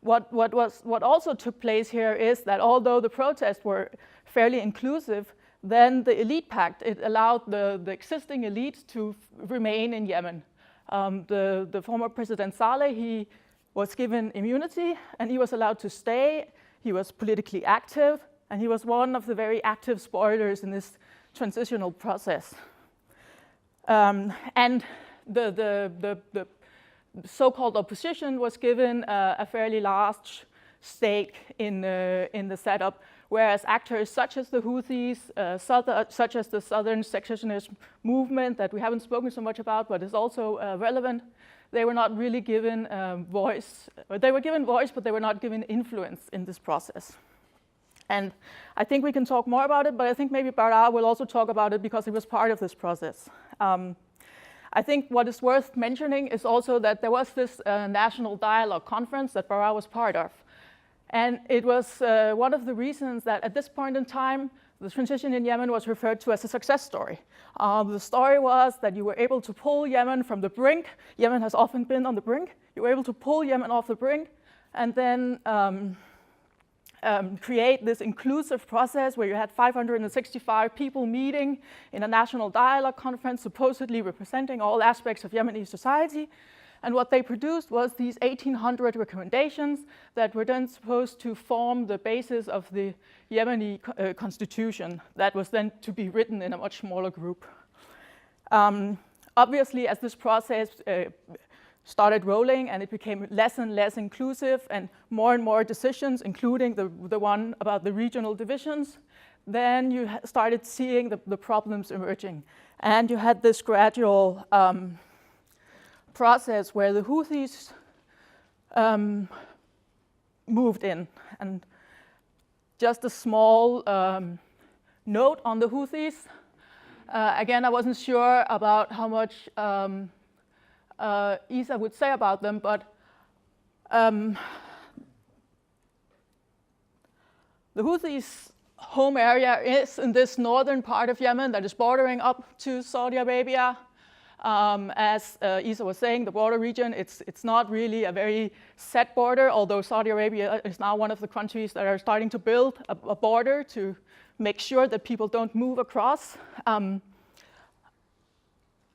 What also took place here is that although the protests were fairly inclusive, then the elite pact, it allowed the existing elites to remain in Yemen. The former President Saleh, he was given immunity and he was allowed to stay. He was politically active and he was one of the very active spoilers in this transitional process. And the so-called opposition was given a fairly large stake in the setup, whereas actors such as the Houthis, such as the Southern Secessionist movement that we haven't spoken so much about, but is also relevant, they were not really given voice. They were given voice, but they were not given influence in this process. And I think we can talk more about it, but I think maybe Baraa will also talk about it because he was part of this process. I think what is worth mentioning is also that there was this National Dialogue Conference that Baraa was part of. And it was one of the reasons that at this point in time, The transition in Yemen was referred to as a success story. The story was that you were able to pull Yemen from the brink. Yemen has often been on the brink. You were able to pull Yemen off the brink and then create this inclusive process where you had 565 people meeting in a national dialogue conference, supposedly representing all aspects of Yemeni society. And what they produced was these 1,800 recommendations that were then supposed to form the basis of the Yemeni constitution that was then to be written in a much smaller group. Obviously, as this process started rolling and it became less and less inclusive and more decisions, including the one about the regional divisions, then you started seeing the problems emerging. And you had this gradual process where the Houthis moved in. And just a small note on the Houthis. Again, I wasn't sure about how much Isa would say about them, but the Houthis' home area is in this northern part of Yemen that is bordering up to Saudi Arabia. As Isa was saying, the border region, it's not really a very set border, although Saudi Arabia is now one of the countries that are starting to build a border to make sure that people don't move across.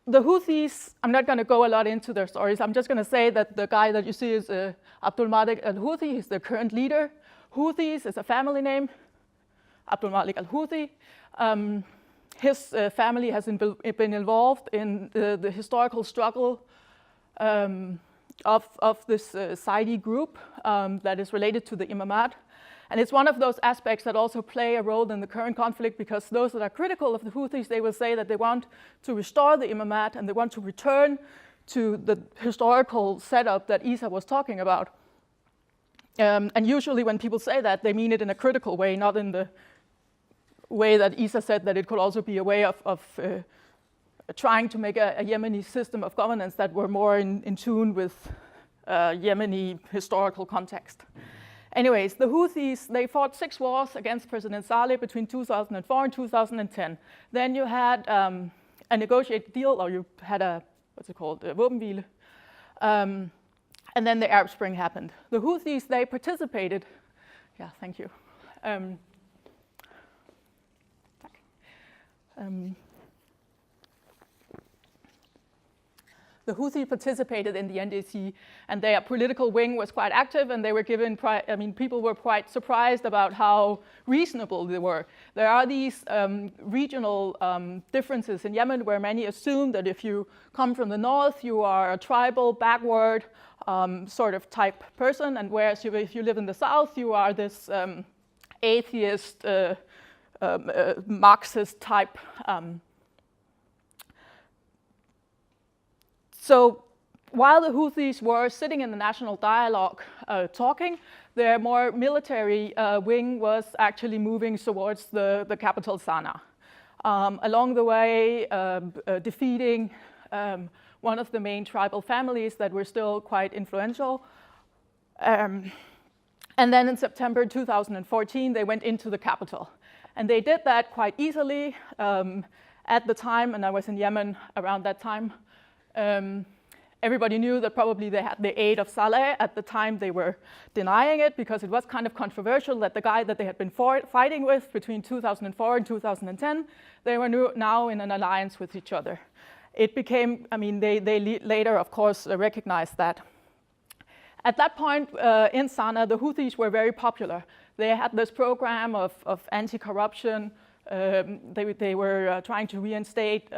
The Houthis, I'm not going to go a lot into their stories. I'm just going to say that the guy that you see is Abdul Malik al-Houthi. He's the current leader. Houthis is a family name, Abdul Malik al-Houthi. His family has been involved in the historical struggle of this Saidi group that is related to the Imamat. And it's one of those aspects that also play a role in the current conflict, because those that are critical of the Houthis, they will say that they want to restore the Imamat and they want to return to the historical setup that Isa was talking about. And usually when people say that, they mean it in a critical way, not in the way that Isa said that it could also be a way of trying to make a Yemeni system of governance that were more in tune with Yemeni historical context. Anyways, the Houthis, they fought 6 wars against President Saleh between 2004 and 2010. Then you had a negotiated deal, or you had a, what's it called, a våbenhvile. And then the Arab Spring happened. The Houthis, they participated, yeah, thank you. The Houthis participated in the NDC, and their political wing was quite active, and they were given, people were quite surprised about how reasonable they were. There are these regional differences in Yemen where many assume that if you come from the north, you are a tribal, backward sort of type person, and whereas if you live in the south, you are this atheist, Marxist type. So while the Houthis were sitting in the national dialogue talking, their more military wing was actually moving towards the capital, Sana'a. Along the way, defeating one of the main tribal families that were still quite influential. And then in September 2014, they went into the capital. And they did that quite easily at the time, and I was in Yemen around that time. Everybody knew that probably they had the aid of Saleh. At the time, they were denying it because it was kind of controversial that the guy that they had been fighting with between 2004 and 2010, they were now in an alliance with each other. It became, they later, of course, recognized that. At that point in Sana'a, the Houthis were very popular. They had this program of anti-corruption. They were trying to reinstate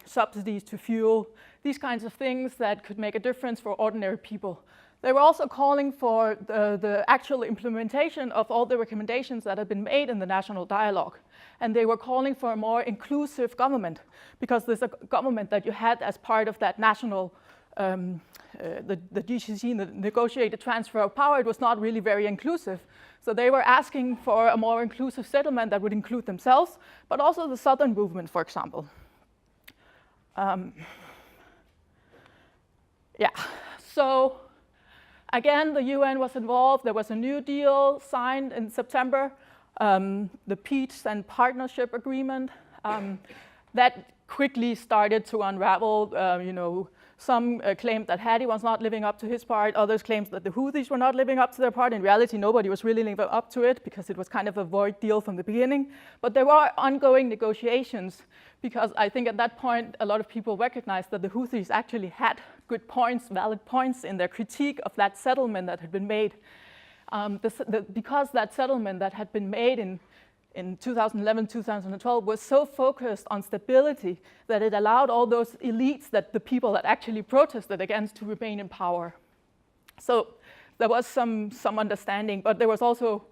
subsidies to fuel, these kinds of things that could make a difference for ordinary people. They were also calling for the actual implementation of all the recommendations that had been made in the national dialogue. And they were calling for a more inclusive government, because there's a government that you had as part of that national, the GCC, the negotiated transfer of power, it was not really very inclusive. So they were asking for a more inclusive settlement that would include themselves, but also the Southern movement, for example. So again, the UN was involved. There was a new deal signed in September the Peace and Partnership Agreement, that quickly started to unravel. Some claimed that Hadi was not living up to his part. Others claimed that the Houthis were not living up to their part. In reality, nobody was really living up to it because it was kind of a void deal from the beginning. But there were ongoing negotiations because I think at that point, a lot of people recognized that the Houthis actually had good points, valid points in their critique of that settlement that had been made. Because that settlement that had been made in 2011, 2012 was so focused on stability that it allowed all those elites that the people that actually protested against to remain in power. So there was some understanding, but there was also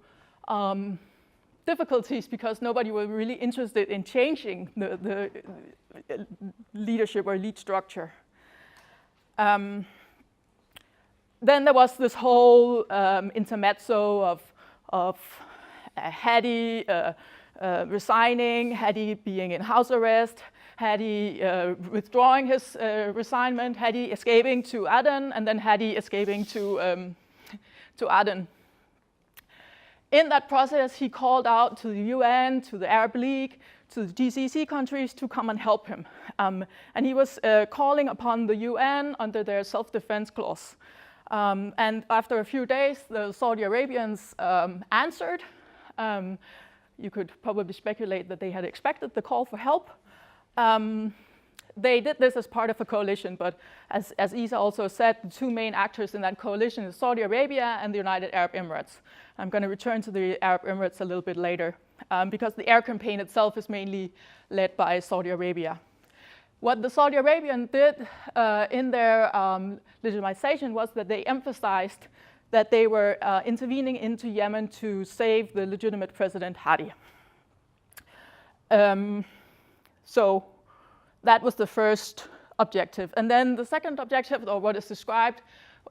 difficulties because nobody was really interested in changing the leadership or elite structure. Then there was this whole intermezzo of Hadi resigning, Hadi being in house arrest, Hadi withdrawing his resignment, Hadi escaping to Aden, and then Hadi escaping to Aden. In that process, he called out to the UN, to the Arab League, to the GCC countries to come and help him. And he was calling upon the UN under their self-defense clause. And after a few days, the Saudi Arabians answered. You could probably speculate that they had expected the call for help. They did this as part of a coalition, but as Isa also said, the two main actors in that coalition is Saudi Arabia and the United Arab Emirates. I'm going to return to the Arab Emirates a little bit later, because the air campaign itself is mainly led by Saudi Arabia. What the Saudi Arabians did in their legitimization was that they emphasized that they were intervening into Yemen to save the legitimate President Hadi. So that was the first objective. And then the second objective, or what is described,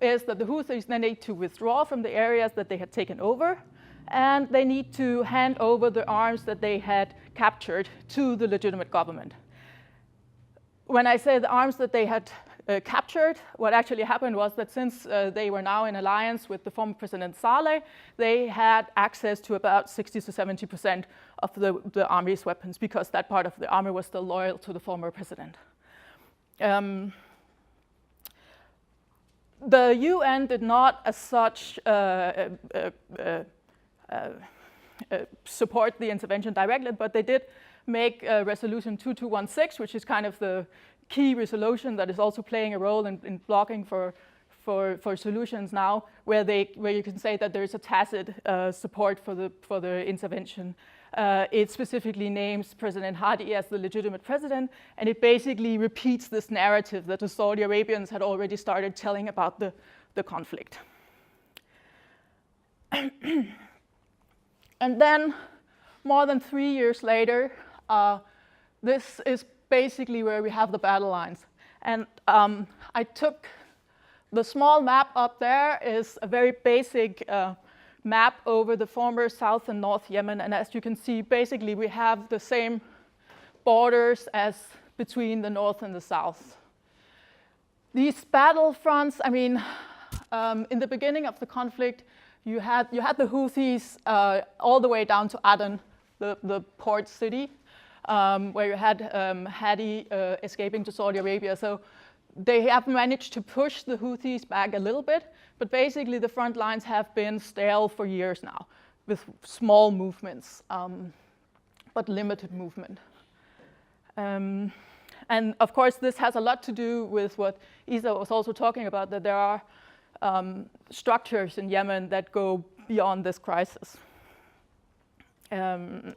is that the Houthis then need to withdraw from the areas that they had taken over, and they need to hand over the arms that they had captured to the legitimate government. When I say the arms that they had captured, what actually happened was that since they were now in alliance with the former President Saleh, they had access to about 60 to 70% of the army's weapons because that part of the army was still loyal to the former president. The UN did not as such support the intervention directly, but they did make Resolution 2216, which is kind of the key resolution that is also playing a role in blocking for solutions now, where you can say that there is a tacit support for the intervention. It specifically names President Hadi as the legitimate president, and it basically repeats this narrative that the Saudi Arabians had already started telling about the conflict. And then, more than 3 years later, this is basically where we have the battle lines. And I took the small map up there is a very basic map over the former South and North Yemen. And as you can see, basically we have the same borders as between the North and the South. These battle fronts, I mean, in the beginning of the conflict, you had the Houthis all the way down to Aden, the port city, where you had Hadi escaping to Saudi Arabia. So they have managed to push the Houthis back a little bit, but basically the front lines have been stale for years now, with small movements, but limited movement. And of course, this has a lot to do with what Isa was also talking about, that there are structures in Yemen that go beyond this crisis. Yeah.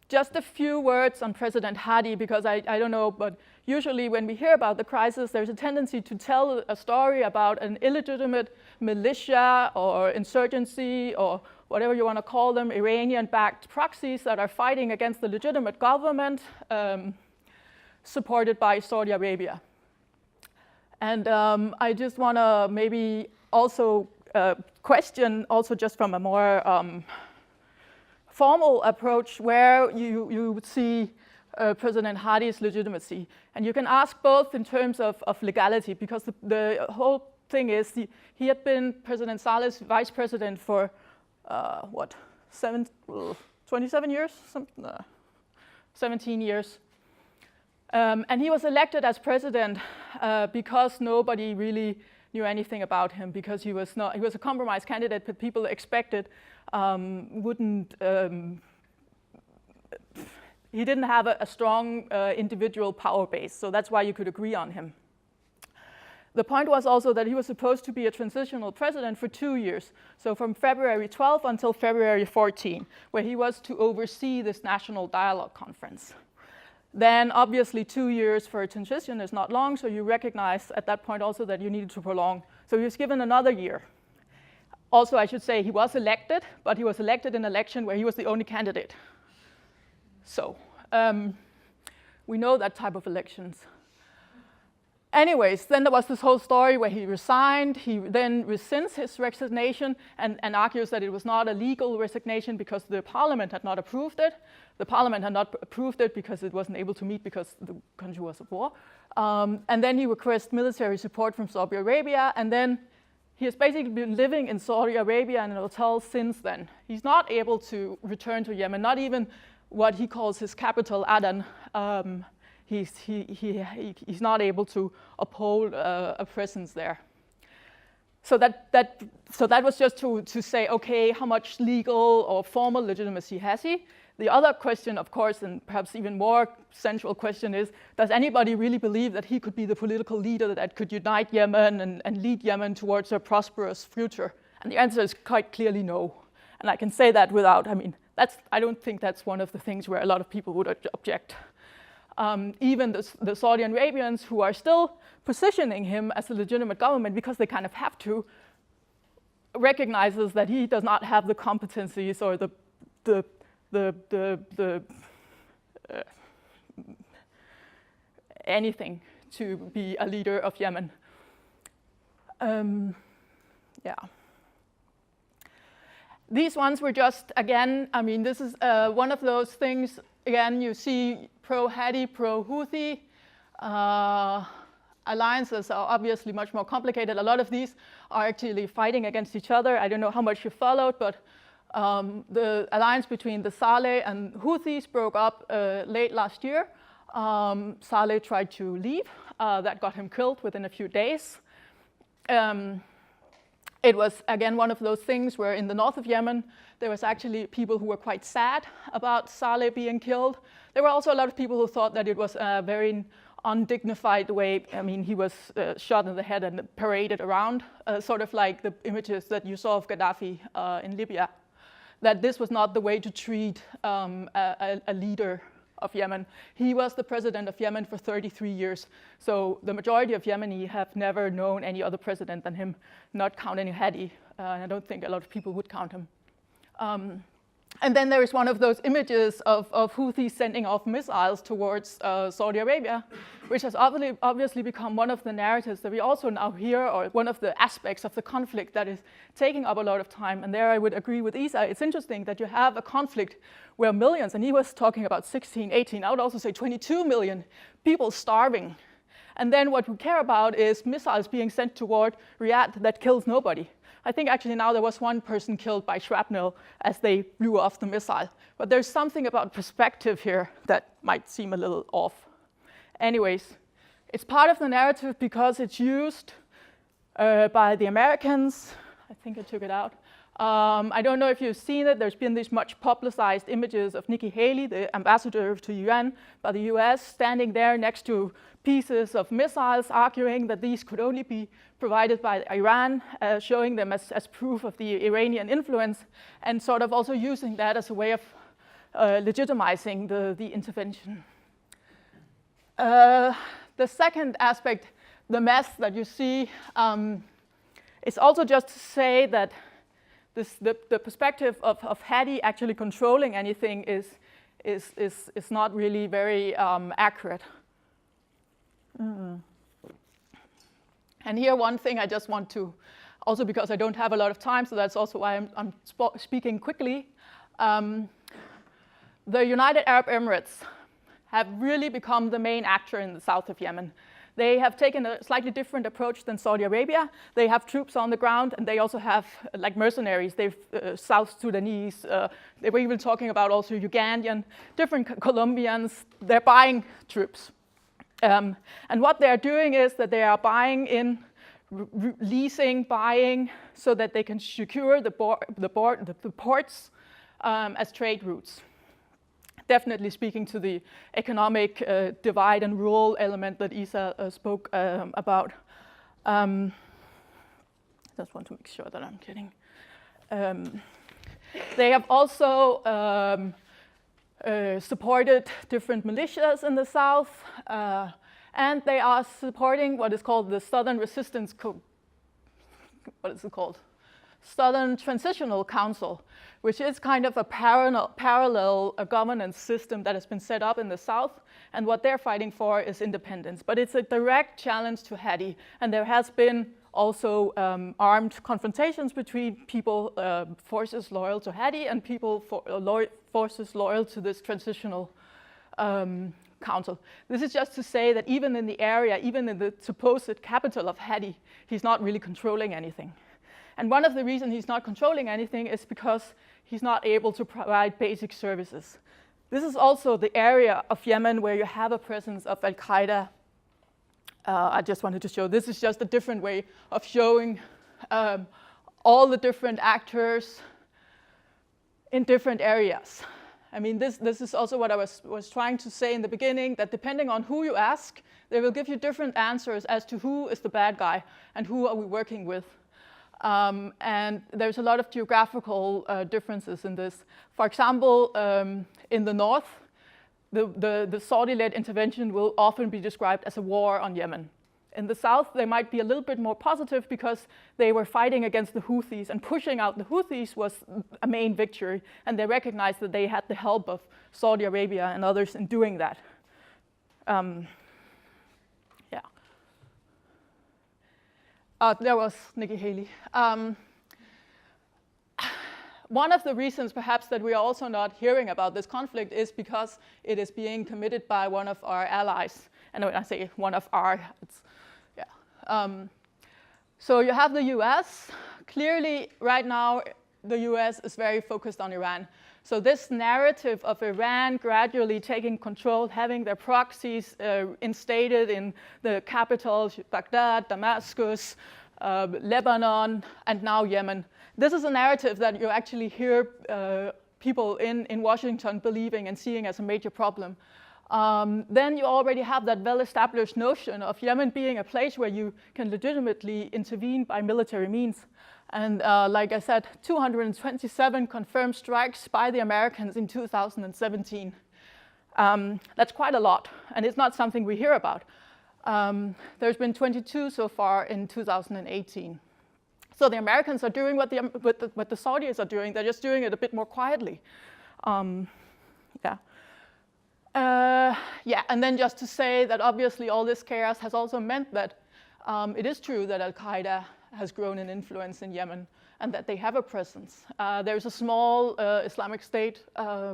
Just a few words on President Hadi, because I don't know, but usually when we hear about the crisis, there's a tendency to tell a story about an illegitimate militia or insurgency or whatever you want to call them, Iranian-backed proxies that are fighting against the legitimate government supported by Saudi Arabia. And I just want to maybe also question, also just from a more formal approach, where you would see President Hadi's legitimacy. And you can ask both in terms of legality, because the whole thing is he had been President Saleh's vice president for 27 years? 17 years. And he was elected as president because nobody really knew anything about him, because he was a compromise candidate, but people expected he didn't have a strong individual power base, so that's why you could agree on him. The point was also that he was supposed to be a transitional president for 2 years, so from February 12 until February 14, where he was to oversee this national dialogue conference. Then obviously 2 years for a transition is not long, so you recognize at that point also that you needed to prolong. So he was given another year. Also, I should say he was elected, but he was elected in an election where he was the only candidate. So we know that type of elections. Anyways, then there was this whole story where he resigned. He then rescinds his resignation and argues that it was not a legal resignation because the parliament had not approved it. The parliament had not approved it because it wasn't able to meet because the country was at war. And then he requests military support from Saudi Arabia, and then he has basically been living in Saudi Arabia in an hotel since then. He's not able to return to Yemen, not even what he calls his capital, Aden. He's not able to uphold a presence there. So that was just to say, okay, how much legal or formal legitimacy has he? The other question, of course, and perhaps even more central question is, does anybody really believe that he could be the political leader that could unite Yemen and lead Yemen towards a prosperous future? And the answer is quite clearly no. And I can say that without, I don't think that's one of the things where a lot of people would object. Even the Saudi Arabians, who are still positioning him as a legitimate government because they kind of have to, recognizes that he does not have the competencies or anything to be a leader of Yemen. Yeah. These ones were just, again, this is one of those things, again, you see pro-Hadi, pro-Houthi. Alliances are obviously much more complicated. A lot of these are actually fighting against each other. I don't know how much you followed, but the alliance between the Saleh and Houthis broke up late last year. Saleh tried to leave. That got him killed within a few days. It was, again, one of those things where in the north of Yemen, there was actually people who were quite sad about Saleh being killed. There were also a lot of people who thought that it was a very undignified way. He was shot in the head and paraded around, sort of like the images that you saw of Gaddafi in Libya, that this was not the way to treat a leader of Yemen. He was the president of Yemen for 33 years. So the majority of Yemeni have never known any other president than him, not counting Hadi. I don't think a lot of people would count him. And then there is one of those images of Houthis sending off missiles towards Saudi Arabia, which has obviously become one of the narratives that we also now hear, or one of the aspects of the conflict that is taking up a lot of time. And there I would agree with Isa. It's interesting that you have a conflict where millions, and he was talking about 16, 18, I would also say 22 million people starving. And then what we care about is missiles being sent toward Riyadh that kills nobody. I think actually now there was one person killed by shrapnel as they blew off the missile. But there's something about perspective here that might seem a little off. Anyways, it's part of the narrative because it's used by the Americans. I think I took it out. I don't know if you've seen it. There's been these much publicized images of Nikki Haley, the ambassador to UN by the US, standing there next to pieces of missiles, arguing that these could only be provided by Iran, showing them as proof of the Iranian influence, and sort of also using that as a way of legitimizing the intervention. The second aspect, the mess that you see, is also just to say that the perspective of Hadi actually controlling anything is not really very accurate. And here one thing I just want to, also because I don't have a lot of time, so that's also why I'm speaking quickly. The United Arab Emirates have really become the main actor in the south of Yemen. They have taken a slightly different approach than Saudi Arabia. They have troops on the ground, and they also have like mercenaries. They've South Sudanese. They were even talking about also Ugandan, different Colombians. They're buying troops. And what they're doing is that they are buying in, leasing, buying, so that they can secure the ports as trade routes. Definitely speaking to the economic divide and rural element that Isa spoke about. Just want to make sure that I'm getting. They have also supported different militias in the south, and they are supporting what is called the Southern Resistance Southern Transitional Council, which is kind of a parallel governance system that has been set up in the south, and what they're fighting for is independence. But it's a direct challenge to Hadi, and there has been also armed confrontations between people, forces loyal to Hadi, and people forces loyal to this transitional council. This is just to say that even in the area, even in the supposed capital of Hadi, he's not really controlling anything. And one of the reasons he's not controlling anything is because he's not able to provide basic services. This is also the area of Yemen where you have a presence of Al-Qaeda. I just wanted to show, this is just a different way of showing all the different actors in different areas. I mean, this is also what I was trying to say in the beginning, that depending on who you ask, they will give you different answers as to who is the bad guy and who are we working with. And there's a lot of geographical differences in this. For example, in the north, the Saudi-led intervention will often be described as a war on Yemen. In the south, they might be a little bit more positive because they were fighting against the Houthis, and pushing out the Houthis was a main victory, and they recognized that they had the help of Saudi Arabia and others in doing that. There was Nikki Haley. One of the reasons perhaps that we are also not hearing about this conflict is because it is being committed by one of our allies. And when I say one of our, it's, yeah. So you have the US. Clearly, right now, the US is very focused on Iran. So this narrative of Iran gradually taking control, having their proxies instated in the capitals, Baghdad, Damascus, Lebanon, and now Yemen. This is a narrative that you actually hear people in Washington believing and seeing as a major problem. Then you already have that well-established notion of Yemen being a place where you can legitimately intervene by military means. And like I said, 227 confirmed strikes by the Americans in 2017. That's quite a lot, and it's not something we hear about. There's been 22 so far in 2018. So the Americans are doing what the Saudis are doing. They're just doing it a bit more quietly. Yeah, and then just to say that obviously all this chaos has also meant that it is true that Al-Qaeda has grown in influence in Yemen and that they have a presence. There's a small Islamic State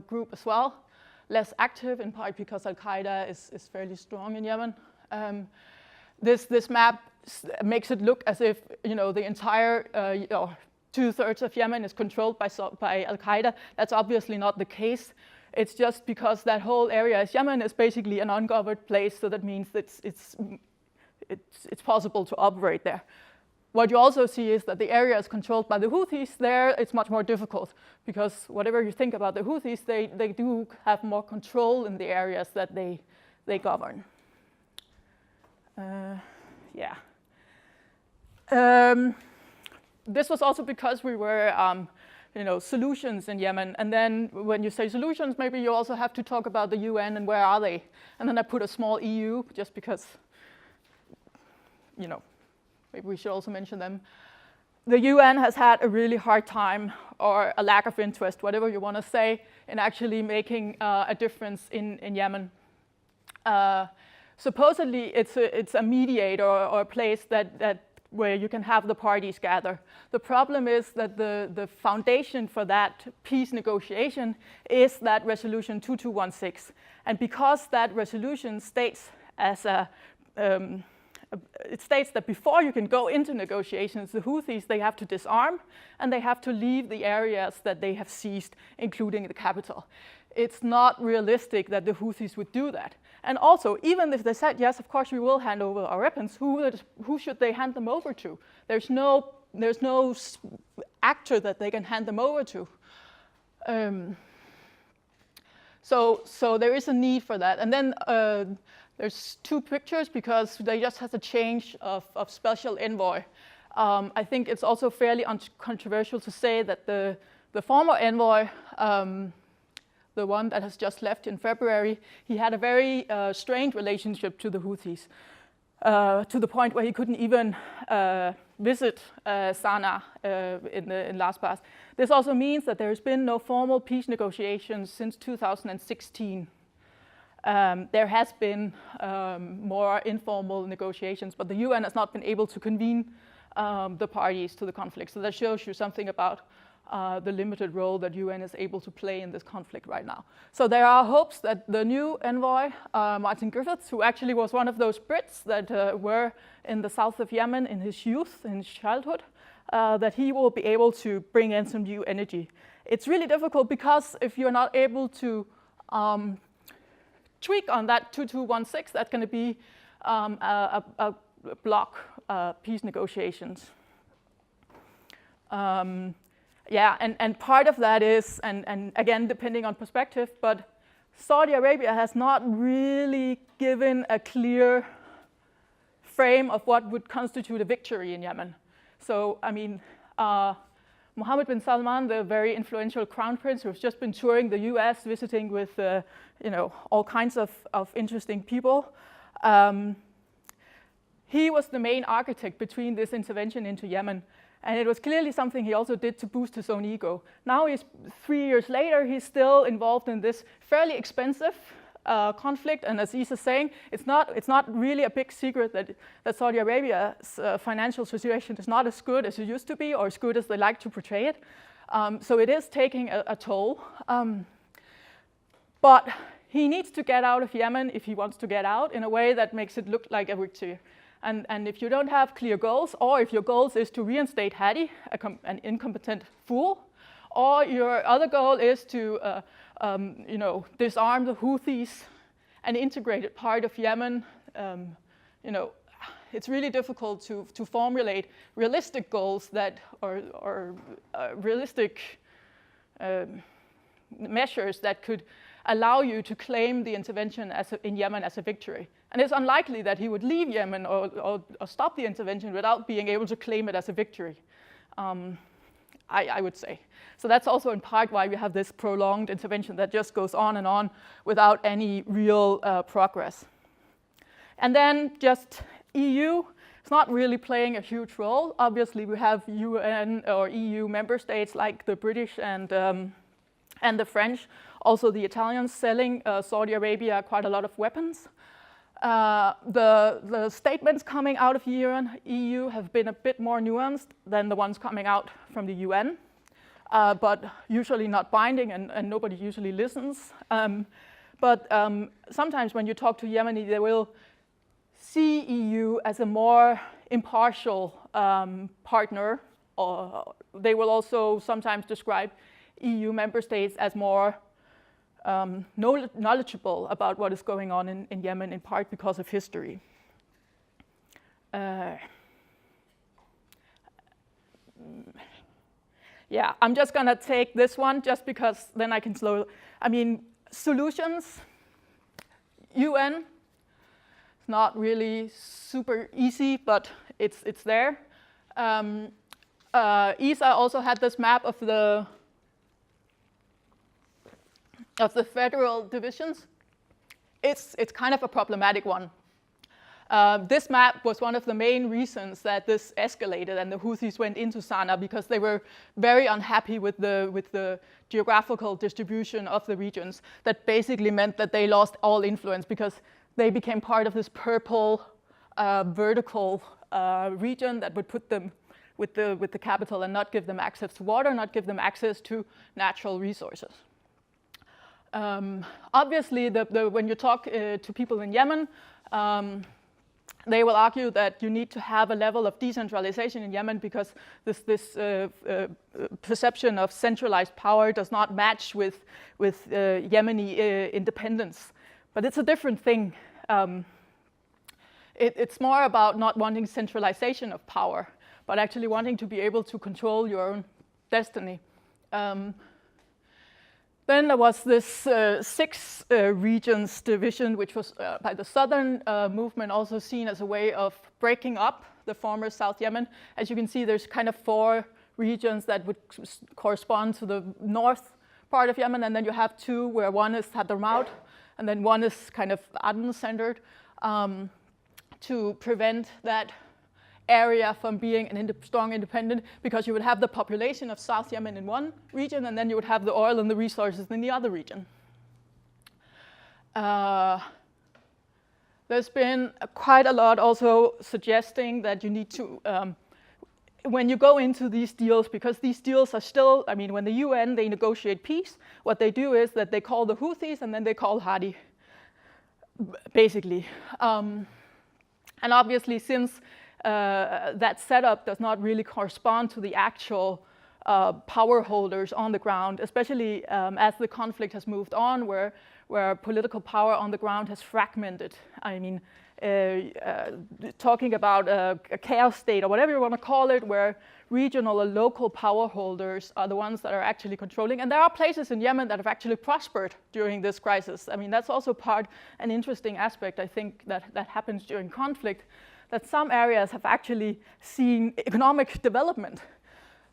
group as well, less active in part because Al-Qaeda is fairly strong in Yemen. This map makes it look as if the entire 2/3 of Yemen is controlled by Al-Qaeda. That's obviously not the case. It's just because that whole area, Yemen is basically an ungoverned place, so that means that it's possible to operate there. What you also see is that the area is controlled by the Houthis. There, it's much more difficult because whatever you think about the Houthis, they do have more control in the areas that they govern. Yeah. This was also because we were, solutions in Yemen. And then when you say solutions, maybe you also have to talk about the UN and where are they. And then I put a small EU just because, maybe we should also mention them. The UN has had a really hard time, or a lack of interest, whatever you want to say, in actually making a difference in Yemen. Supposedly, it's a mediator or a place where you can have the parties gather. The problem is that the foundation for that peace negotiation is that resolution 2216. And because that resolution states as a it states that before you can go into negotiations, the Houthis, they have to disarm and they have to leave the areas that they have seized, including the capital. It's not realistic that the Houthis would do that. And also, even if they said, yes, of course we will hand over our weapons, who should they hand them over to? There's no actor that they can hand them over to. So there is a need for that. And then there's two pictures because they just have a change of special envoy. I think it's also fairly controversial to say that the former envoy, the one that has just left in February, he had a very strained relationship to the Houthis, to the point where he couldn't even visit Sana'a in last past. This also means that there has been no formal peace negotiations since 2016. There has been more informal negotiations, but the UN has not been able to convene the parties to the conflict. So that shows you something about the limited role that UN is able to play in this conflict right now. So there are hopes that the new envoy, Martin Griffiths, who actually was one of those Brits that were in the south of Yemen in his youth, in his childhood, that he will be able to bring in some new energy. It's really difficult because if you're not able to tweak on that 2216, that's going to be a block peace negotiations. Yeah, and part of that is, and again, depending on perspective, but Saudi Arabia has not really given a clear frame of what would constitute a victory in Yemen. So, I mean, Mohammed bin Salman, the very influential crown prince who's just been touring the US, visiting with, all kinds of interesting people, he was the main architect between this intervention into Yemen. And it was clearly something he also did to boost his own ego. Now, 3 years later, he's still involved in this fairly expensive conflict. And as Isa's saying, it's not really a big secret that Saudi Arabia's financial situation is not as good as it used to be, or as good as they like to portray it. So it is taking a toll. But he needs to get out of Yemen if he wants to get out in a way that makes it look like a victory. And if you don't have clear goals, or if your goals is to reinstate Hadi, an incompetent fool, or your other goal is to disarm the Houthis, an integrated part of Yemen, it's really difficult to formulate realistic goals or realistic measures that could allow you to claim the intervention in Yemen as a victory. And it's unlikely that he would leave Yemen or stop the intervention without being able to claim it as a victory, I would say. So that's also in part why we have this prolonged intervention that just goes on and on without any real progress. And then just EU, it's not really playing a huge role. Obviously, we have UN or EU member states like the British and the French, also the Italians, selling Saudi Arabia quite a lot of weapons. The statements coming out of EU have been a bit more nuanced than the ones coming out from the UN, but usually not binding, and nobody usually listens. But sometimes when you talk to Yemeni, they will see EU as a more impartial partner, or they will also sometimes describe EU member states as more knowledgeable about what is going on in Yemen, in part because of history. Yeah, I'm just gonna take this one just because then I can solutions, UN, it's not really super easy, but it's there. Isa also had this map of the federal divisions. It's kind of a problematic one. This map was one of the main reasons that this escalated and the Houthis went into Sana'a, because they were very unhappy with the geographical distribution of the regions. That basically meant that they lost all influence because they became part of this purple vertical region that would put them with the capital and not give them access to water, not give them access to natural resources. Obviously, when you talk to people in Yemen, they will argue that you need to have a level of decentralization in Yemen because this perception of centralized power does not match with Yemeni independence. But it's a different thing. It's more about not wanting centralization of power, but actually wanting to be able to control your own destiny. Then there was this 6 regions division, which was by the southern movement also seen as a way of breaking up the former South Yemen. As you can see, there's kind of 4 regions that would correspond to the north part of Yemen, and then you have 2 where one is Hadramaut, and then one is kind of Aden-centered, to prevent that area from being a strong independent, because you would have the population of South Yemen in one region, and then you would have the oil and the resources in the other region. There's been quite a lot also suggesting that you need to, when you go into these deals, because these deals are still, I mean, when the UN, they negotiate peace, what they do is that they call the Houthis and then they call Hadi, basically. And obviously, since that setup does not really correspond to the actual power holders on the ground, especially as the conflict has moved on, where political power on the ground has fragmented. I mean, talking about a chaos state or whatever you want to call it, where regional or local power holders are the ones that are actually controlling. And there are places in Yemen that have actually prospered during this crisis. I mean, that's also an interesting aspect, I think, that happens during conflict, that some areas have actually seen economic development.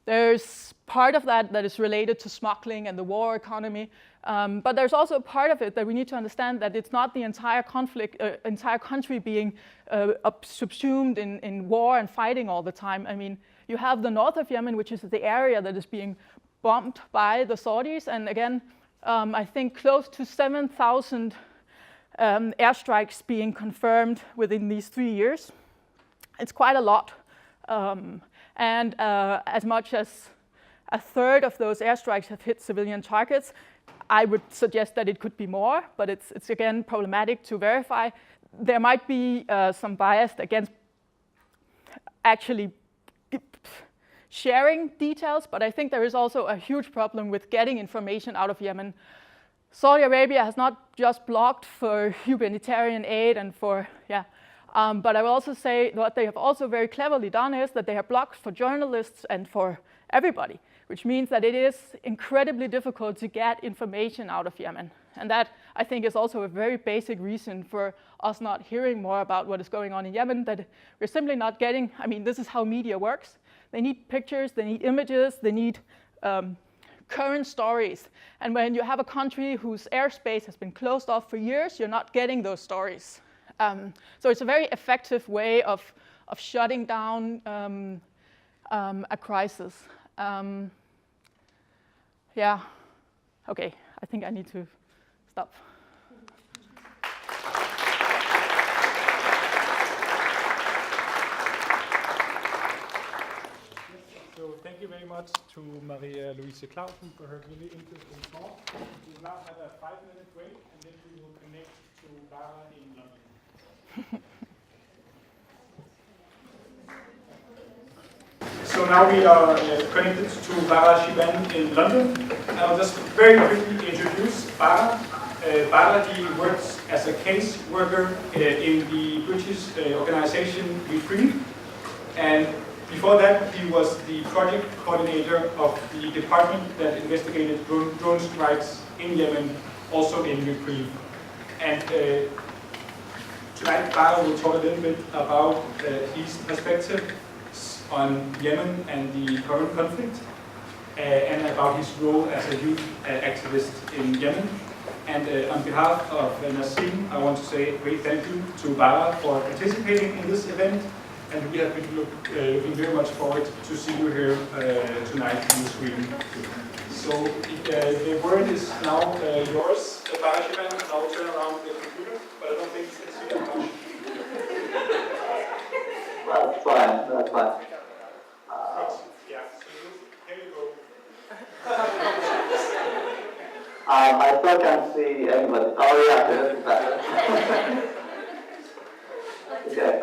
There's part of that is related to smuggling and the war economy, but there's also a part of it that we need to understand that it's not the entire conflict, entire country being subsumed in war and fighting all the time. I mean, you have the north of Yemen, which is the area that is being bombed by the Saudis, and again, I think close to 7,000 airstrikes being confirmed within these 3 years. It's quite a lot. And as much as a third of those airstrikes have hit civilian targets, I would suggest that it could be more, but it's again problematic to verify. There might be some bias against actually sharing details, but I think there is also a huge problem with getting information out of Yemen. Saudi Arabia has not just blocked for humanitarian aid and for, but I will also say what they have also very cleverly done is that they have blocked for journalists and for everybody, which means that it is incredibly difficult to get information out of Yemen. And that, I think, is also a very basic reason for us not hearing more about what is going on in Yemen, that we're simply not getting, I mean, this is how media works. They need pictures, they need images, they need current stories. And when you have a country whose airspace has been closed off for years, you're not getting those stories. So it's a very effective way of shutting down a crisis. Okay, I think I need to stop. So thank you very much to Maria-Louise Clausen for her really interesting talk. We will now have a 5-minute break, and then we will connect to Baraa in London. So now we are connected to Baraa Shiban in London. I'll just very quickly introduce Baraa. Baraa, he works as a case worker in the British organization Videography, and before that he was the project coordinator of the department that investigated drone strikes in Yemen, also in Videography. And tonight Baraa will talk a little bit about his perspective on Yemen and the current conflict, and about his role as a youth activist in Yemen. And on behalf of NASIM, I want to say a great thank you to Baraa for participating in this event, and we have been looking very much forward to see you here tonight in the screen. So the word is now yours, Baraa Shiban. I'll turn around the computer, but I don't think you can see that much. That's fine, that's fine. Yeah, so here you go. I still can't see anybody. Oh yeah, this is better. Okay.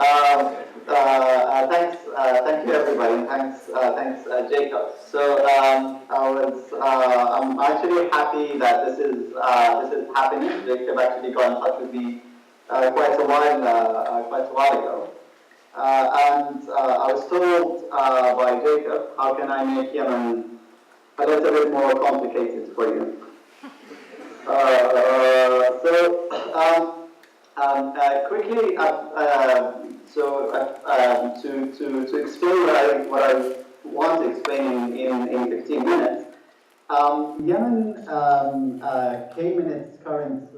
happy that this is happening. Jacob actually got in touch with me quite a while ago. And I was told by Jacob, how can I make Yemen a little bit more complicated for you? Quickly, to explain what I want to explain in 15 minutes, Yemen came in its current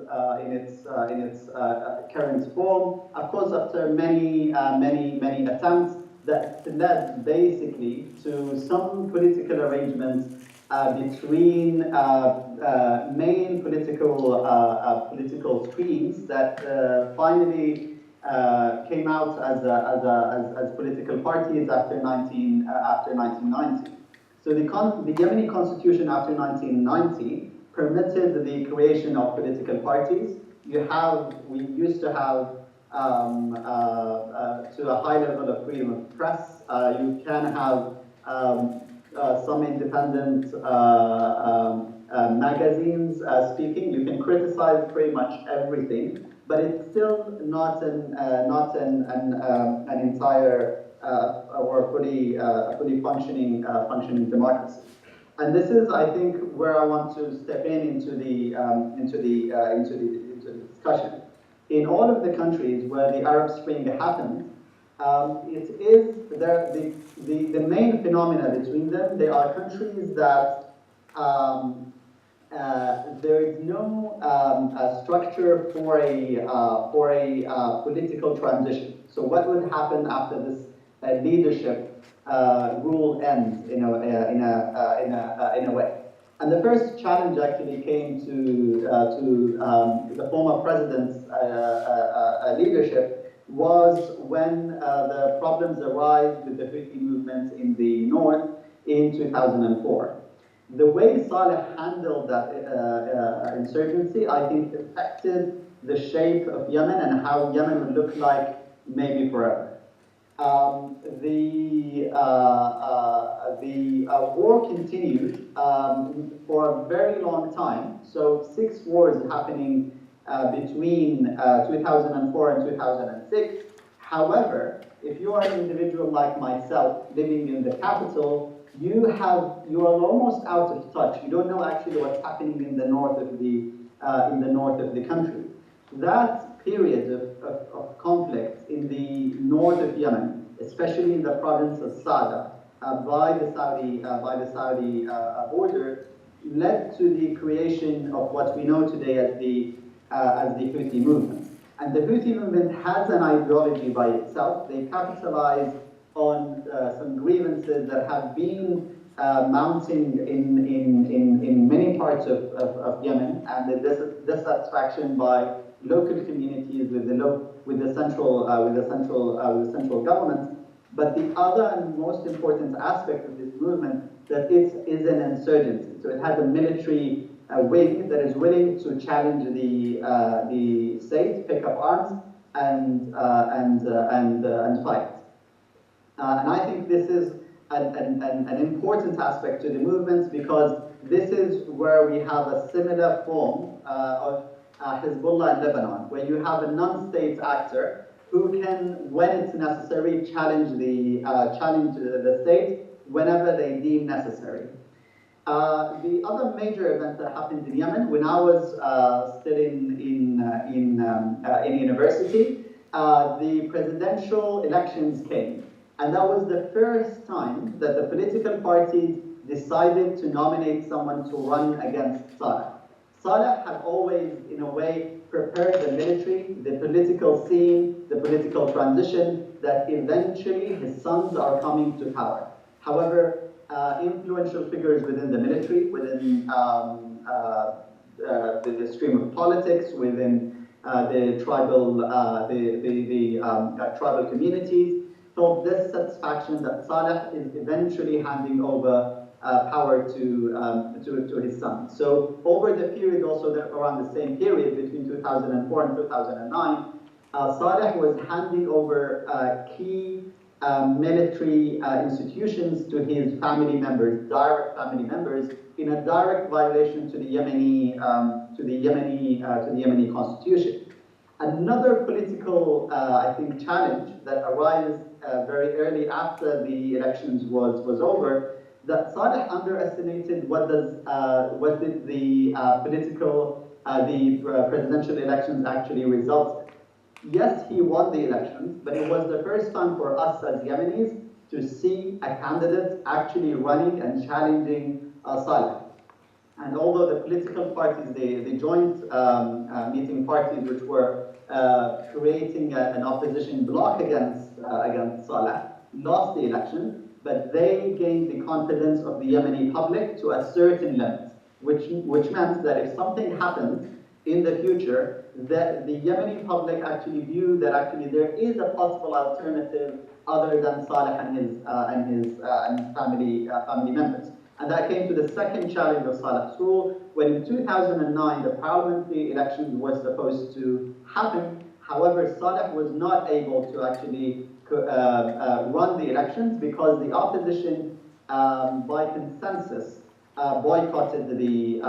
current form, of course, after many attempts that led basically to some political arrangements between main political streams that finally came out as political parties after 1990. So the Yemeni constitution after 1990 permitted the creation of political parties. We used to have to a high level of freedom of press. You can have some independent magazines speaking. You can criticize pretty much everything, but it's still not an entire or fully functioning democracy. And this is, I think, where I want to step into the discussion. In all of the countries where the Arab Spring happened, it is the main phenomena between them. They are countries that there is no structure for a political transition. So what would happen after this leadership rule ends in a way? And the first challenge actually came to the former president's leadership was when the problems arise with the Houthi movement in the north in 2004. The way Saleh handled that insurgency, I think, affected the shape of Yemen and how Yemen would look like maybe forever. The war continued for a very long time. So 6 wars happening between 2004 and 2006. However, if you are an individual like myself living in the capital, you are almost out of touch. You don't know actually what's happening in the north of the country. That period of conflict in the north of Yemen, especially in the province of Sada, by the Saudi border, led to the creation of what we know today as the Houthi movement. And the Houthi movement has an ideology by itself. They capitalize on some grievances that have been mounting in many parts of Yemen, and the dissatisfaction by local communities with the central government. But the other and most important aspect of this movement that it is an insurgency. So it has a military wing that is willing to challenge the state, pick up arms, and fight. And I think this is an important aspect to the movement, because this is where we have a similar form of Hezbollah in Lebanon, where you have a non-state actor who can, when it's necessary, challenge the state whenever they deem necessary. The other major event that happened in Yemen, when I was still in university, the presidential elections came. And that was the first time that the political parties decided to nominate someone to run against Saleh. Saleh had always, in a way, prepared the military, the political scene, the political transition, that eventually his sons are coming to power. However, influential figures within the military, within the stream of politics, within the tribal tribal communities, felt dissatisfaction that Saleh is eventually handing over power to his son. So over the period, also around the same period between 2004 and 2009, Saleh was handing over key military institutions to his family members, direct family members, in a direct violation to the Yemeni constitution. Another political, I think, challenge that arose very early after the elections was over, that Saleh underestimated what did the presidential elections actually result in. Yes, he won the elections, but it was the first time for us as Yemenis to see a candidate actually running and challenging Saleh. And although the political parties, the joint meeting parties, which were creating an opposition bloc against Saleh, lost the election, but they gained the confidence of the Yemeni public to a certain limit, which meant that if something happens in the future, that the Yemeni public actually view that actually there is a possible alternative other than Saleh and his family members. And that came to the second challenge of Saleh's rule, when in 2009 the parliamentary elections were supposed to happen. However, Saleh was not able to actually run the elections because the opposition, by consensus, boycotted the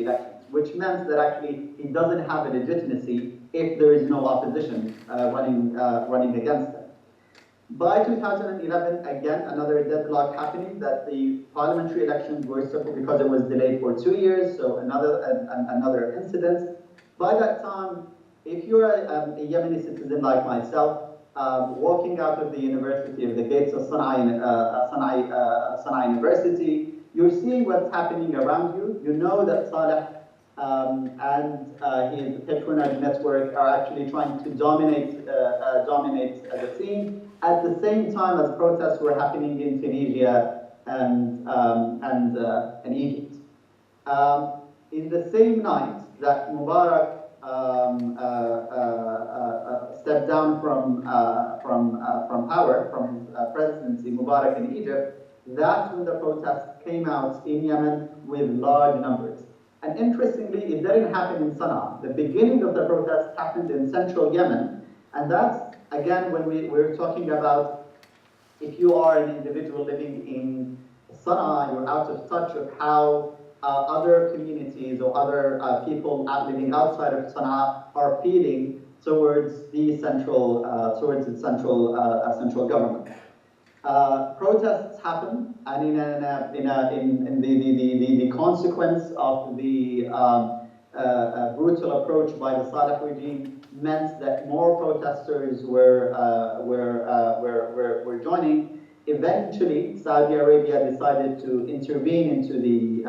elections, which meant that actually he doesn't have a legitimacy if there is no opposition running against him. By 2011, again, another deadlock happening, that the parliamentary elections were because it was delayed for 2 years, so another incident. By that time, if you're a Yemeni citizen like myself, walking out of the university, of the gates of Sana'a University, you're seeing what's happening around you. You know that Saleh and his patronage network are actually trying to dominate the scene. At the same time as protests were happening in Tunisia and Egypt. In the same night that Mubarak stepped down from power, from his presidency, Mubarak in Egypt, that's when the protests came out in Yemen with large numbers. And interestingly, it didn't happen in Sana'a. The beginning of the protests happened in central Yemen, and that's, again, when we're talking about, if you are an individual living in Sana'a, you're out of touch of how other communities or other people living outside of Sana'a are feeling towards the central government. Protests happen, and in the consequence of the brutal approach by the Saleh regime meant that more protesters were joining. Eventually, Saudi Arabia decided to intervene into the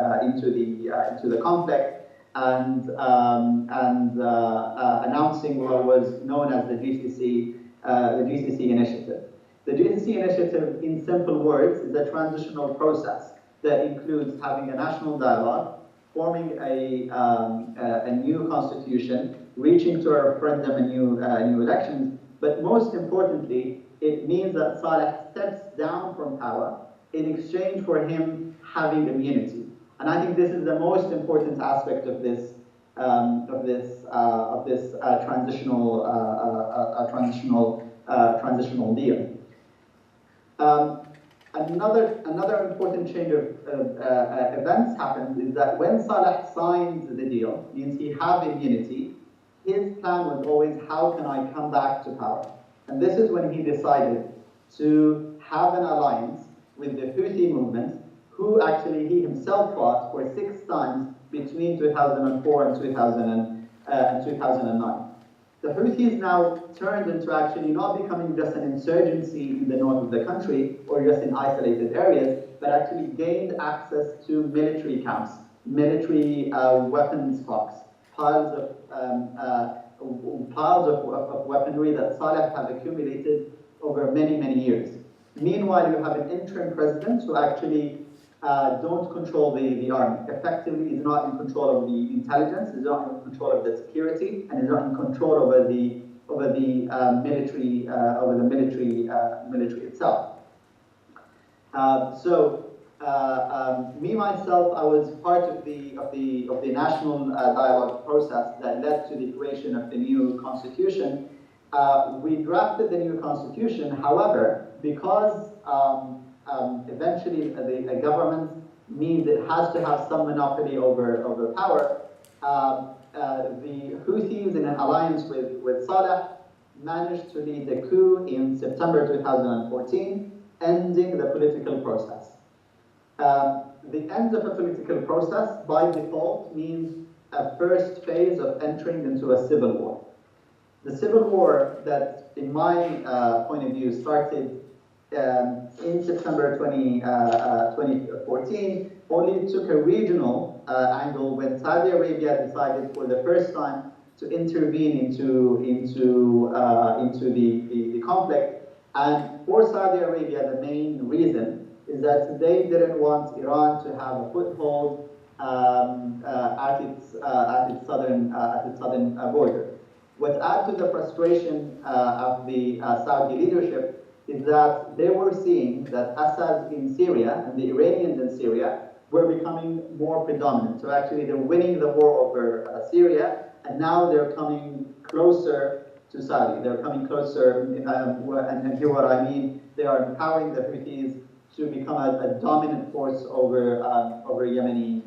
conflict and announcing what was known as the GCC initiative. The GCC initiative, in simple words, is a transitional process that includes having a national dialogue, forming a new constitution, reaching to a referendum and new elections, but most importantly, it means that Saleh steps down from power in exchange for him having immunity. And I think this is the most important aspect of this transitional deal. Another important change of events happened is that when Saleh signed the deal, means he had immunity, his plan was always, how can I come back to power? And this is when he decided to have an alliance with the Houthi movement, who actually he himself fought for 6 times between 2004 and 2009. The Houthis now turned into actually not becoming just an insurgency in the north of the country or just in isolated areas, but actually gained access to military camps, military weapons stocks, piles of weaponry that Saleh have accumulated over many, many years. Meanwhile, you have an interim president who actually don't control the army. Effectively, is not in control of the intelligence, is not in control of the security, and is not in control over the military itself. Me myself, I was part of the national dialogue process that led to the creation of the new constitution. We drafted the new constitution. However, because eventually the government means it has to have some monopoly over power, the Houthis, in an alliance with Saleh, managed to lead a coup in September 2014, ending the political process. The end of a political process, by default, means a first phase of entering into a civil war. The civil war that, in my point of view, started in September 2014, only took a regional angle when Saudi Arabia decided for the first time to intervene into the conflict. And for Saudi Arabia, the main reason is that they didn't want Iran to have a foothold at its southern border. What adds to the frustration of the Saudi leadership is that they were seeing that Assad in Syria and the Iranians in Syria were becoming more predominant. So actually they're winning the war over Syria, and now they're coming closer to Saudi. They're coming closer, and here what I mean, they are empowering the Houthis to become a dominant force over Yemeni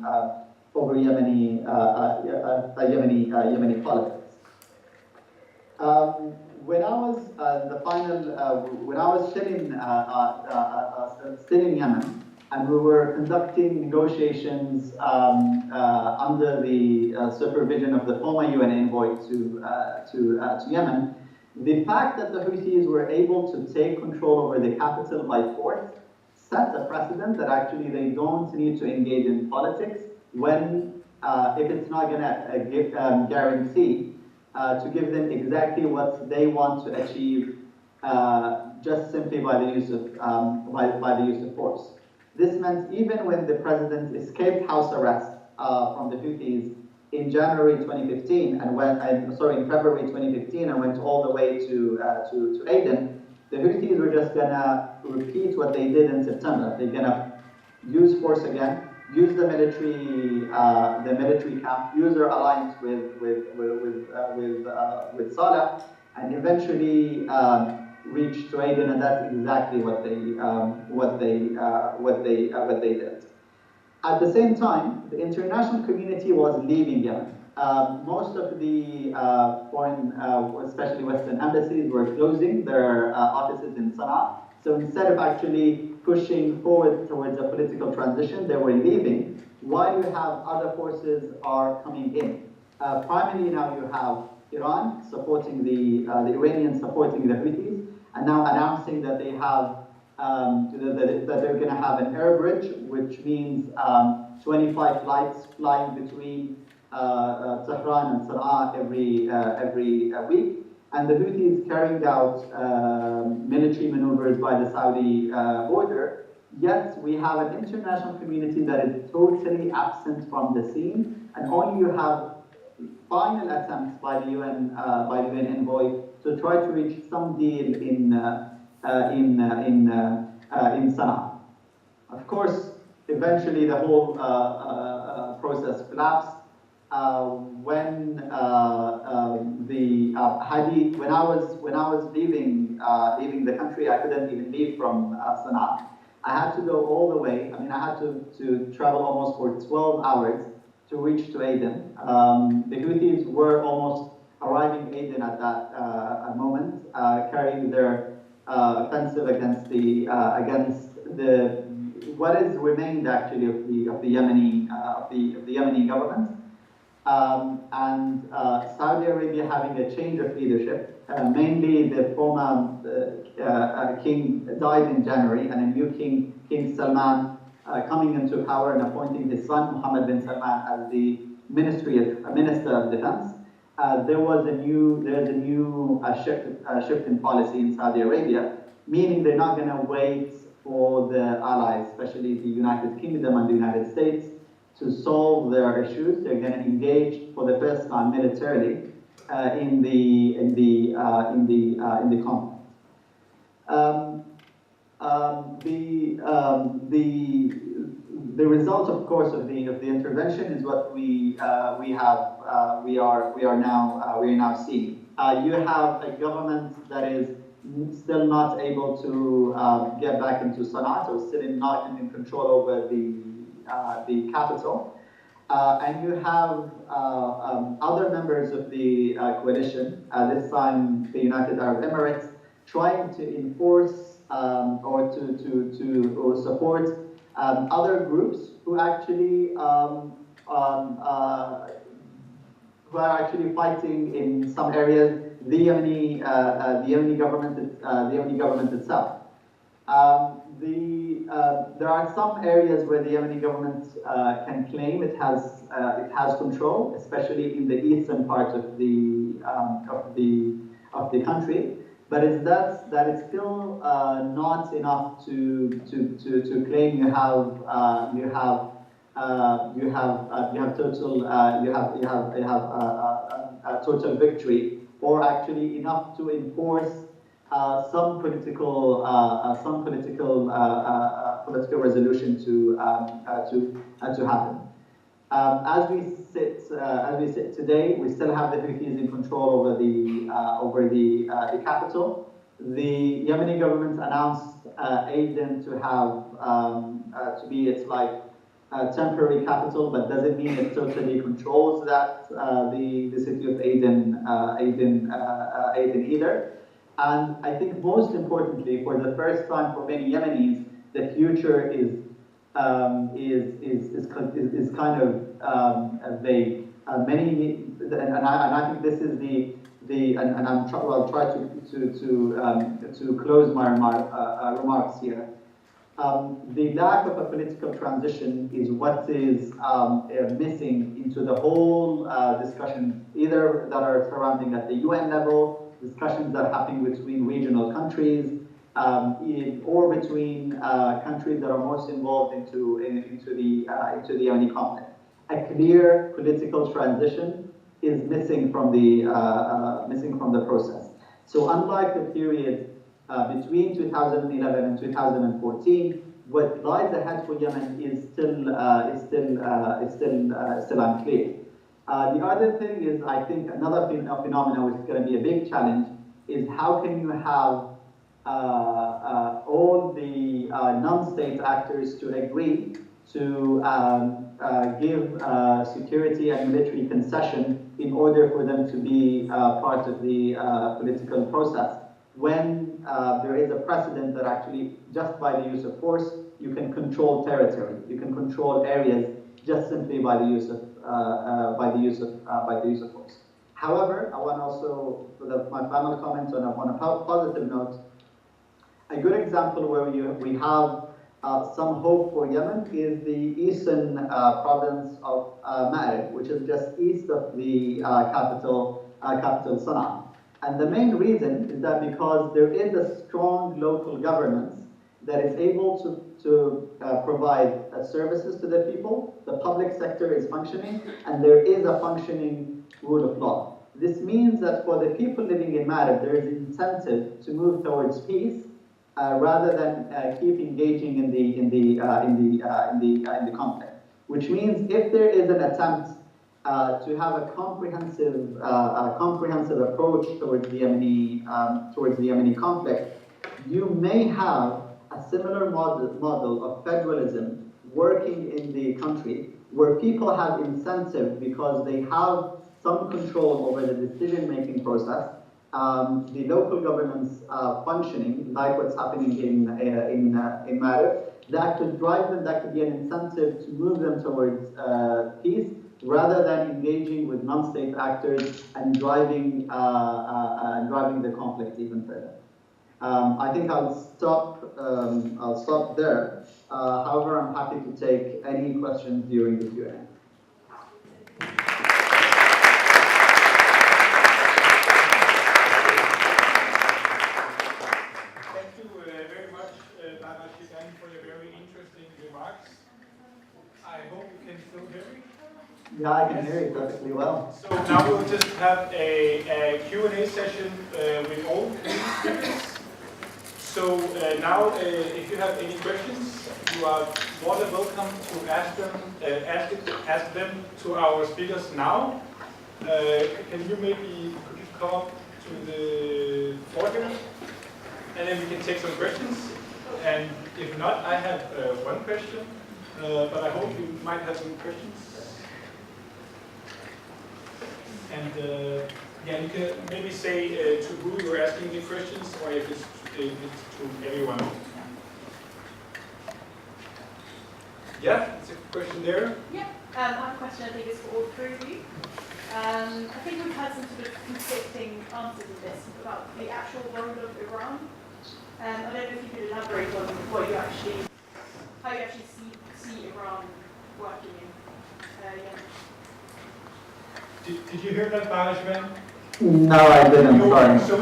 politics. When I was still in Yemen, and we were conducting negotiations under the supervision of the former UN envoy to Yemen, the fact that the Houthis were able to take control over the capital by force set a precedent that actually they don't need to engage in politics when, if it's not going to guarantee to give them exactly what they want to achieve, just simply by the use of force. This meant even when the president escaped house arrest from the Houthis in January 2015 and in February 2015 and went all the way to Aden, the Houthis were just gonna repeat what they did in September. They're gonna use force again, use the military camp, use their alliance with Saleh, and eventually reach to Aden, and that's exactly what they did. At the same time, the international community was leaving Yemen. Most of the foreign, especially Western embassies, were closing their offices in Sana'a. So instead of actually pushing forward towards a political transition, they were leaving, while you have other forces are coming in. Primarily now you have Iran supporting the Iranians supporting the Houthis, and now announcing that they have that they're going to have an air bridge, which means 25 flights flying between Tehran and Sana'a every week, and the Houthis carrying out military maneuvers by the Saudi border. Yet we have an international community that is totally absent from the scene, and only you have final attempts by the UN envoy to try to reach some deal in Sana'a. Of course, eventually the whole process collapsed. When I was leaving the country, I couldn't even leave from Sana'a. I had to go all the way. I mean, I had to travel almost for 12 hours to reach to Aden. The Houthis were almost arriving Aden at that moment, carrying their offensive against what is remained actually of the Yemeni government. Saudi Arabia having a change of leadership, mainly the former king died in January, and a new king, King Salman, coming into power and appointing his son Mohammed bin Salman as the Minister of Defense. There's a new shift in policy in Saudi Arabia, meaning they're not going to wait for the allies, especially the United Kingdom and the United States, to solve their issues. They're going to engage for the first time militarily in the conflict. the result, of course, of the intervention is what we are now seeing. You have a government that is still not able to get back into Sana'a, so still not in control over the capital. And you have other members of the coalition, this time the United Arab Emirates, trying to enforce or support other groups who actually who are actually fighting in some areas the Yemeni government itself. There are some areas where the Yemeni government can claim it has control, especially in the eastern part of the country. But that is still not enough to claim you have total victory, or actually enough to enforce some political resolution to happen. As we sit today, we still have the Houthis in control over the capital. The Yemeni government announced Aden to have to be its temporary capital, but doesn't mean it totally controls that the city of Aden either. And I think most importantly, for the first time for many Yemenis, the future is kind of vague. And I think this is I'll try to close my remarks here. The lack of a political transition is what is missing into the whole discussion, either that are surrounding at the UN level, discussions that are happening between regional countries, or between countries that are most involved into the Yemeni conflict. A clear political transition is missing from the process. So unlike the period between 2011 and 2014, what lies ahead for Yemen is still unclear. The other thing is, I think, another phenomenon which is going to be a big challenge is how can you have all the non-state actors to agree to give security and military concession in order for them to be part of the political process, when there is a precedent that actually just by the use of force you can control territory, you can control areas just simply by the use of force. However, I want also, for my final comment on a positive note, a good example where we have some hope for Yemen is the eastern province of Ma'rib, which is just east of the capital Sana'a. And the main reason is that because there is a strong local governance that is able to provide services to the people, the public sector is functioning, and there is a functioning rule of law. This means that for the people living in Ma'rib, there is an incentive to move towards peace rather than keep engaging in the conflict. Which means if there is an attempt to have a comprehensive approach towards the Yemeni conflict, you may have a similar model of federalism working in the country, where people have incentive because they have some control over the decision-making process, the local governments functioning, like what's happening in Ma'rib, that could drive them, that could be an incentive to move them towards peace, rather than engaging with non-state actors and driving the conflict even further. I think I'll stop there. However, I'm happy to take any questions during the Q&A. Thank you very much, Baraa, Shiban, for your very interesting remarks. I hope you can still hear me. Yeah, I can hear you perfectly well. So now we'll just have a Q&A session with all three speakers. So now, if you have any questions, you are more than welcome to ask them to our speakers now. Can you could you come up to the podium, and then we can take some questions. And if not, I have one question, but I hope you might have some questions. And yeah, you can maybe say to who you're asking the questions, or if it's to everyone. Yeah, it's a question there. Yeah, I have a question I think is for all three of you. I think we've had some sort of conflicting answers in this about the actual role of Iran. I don't know if you could elaborate on how you actually see Iran working in Yemen. Did you hear that, Baraa? No, I didn't. Sorry. So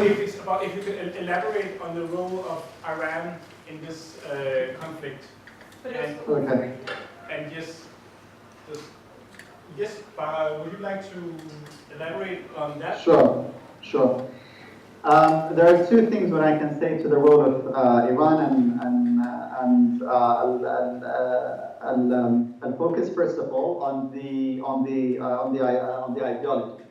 if you could elaborate on the role of Iran in this conflict. Okay. And yes, Baraa, would you like to elaborate on that? Sure. There are two things that I can say to the role of Iran, and I'll focus first of all on the ideology.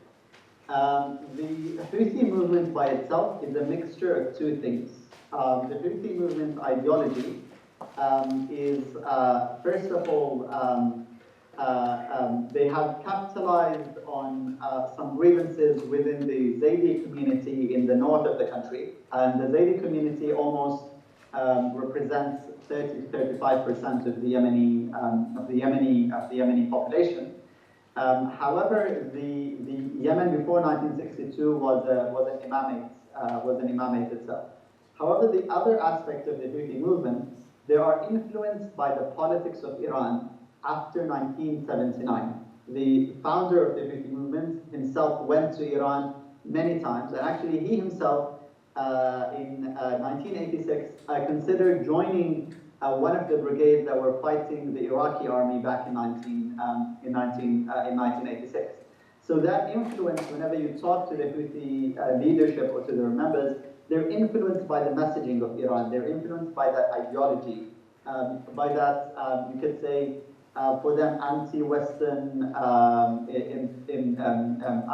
The Houthi movement by itself is a mixture of two things. The Houthi movement ideology is first of all they have capitalized on some grievances within the Zaidi community in the north of the country, and the Zaidi community almost represents 30 to 35% of the Yemeni population. However, the Yemen before 1962 was an imamate itself. However, the other aspect of the Houthi movement, they are influenced by the politics of Iran after 1979. The founder of the Houthi movement himself went to Iran many times, and actually he himself in 1986 considered joining one of the brigades that were fighting the Iraqi army back in 1986. So that influence, whenever you talk to the Houthi leadership or to their members, they're influenced by the messaging of Iran. They're influenced by that ideology. By that, you could say, for them, anti-Western,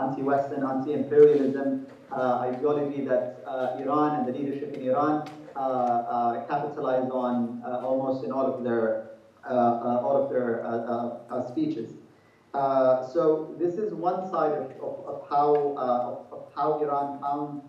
anti-Western, anti-imperialism ideology that Iran and the leadership in Iran capitalize on almost in all of their speeches. So this is one side of how Iran found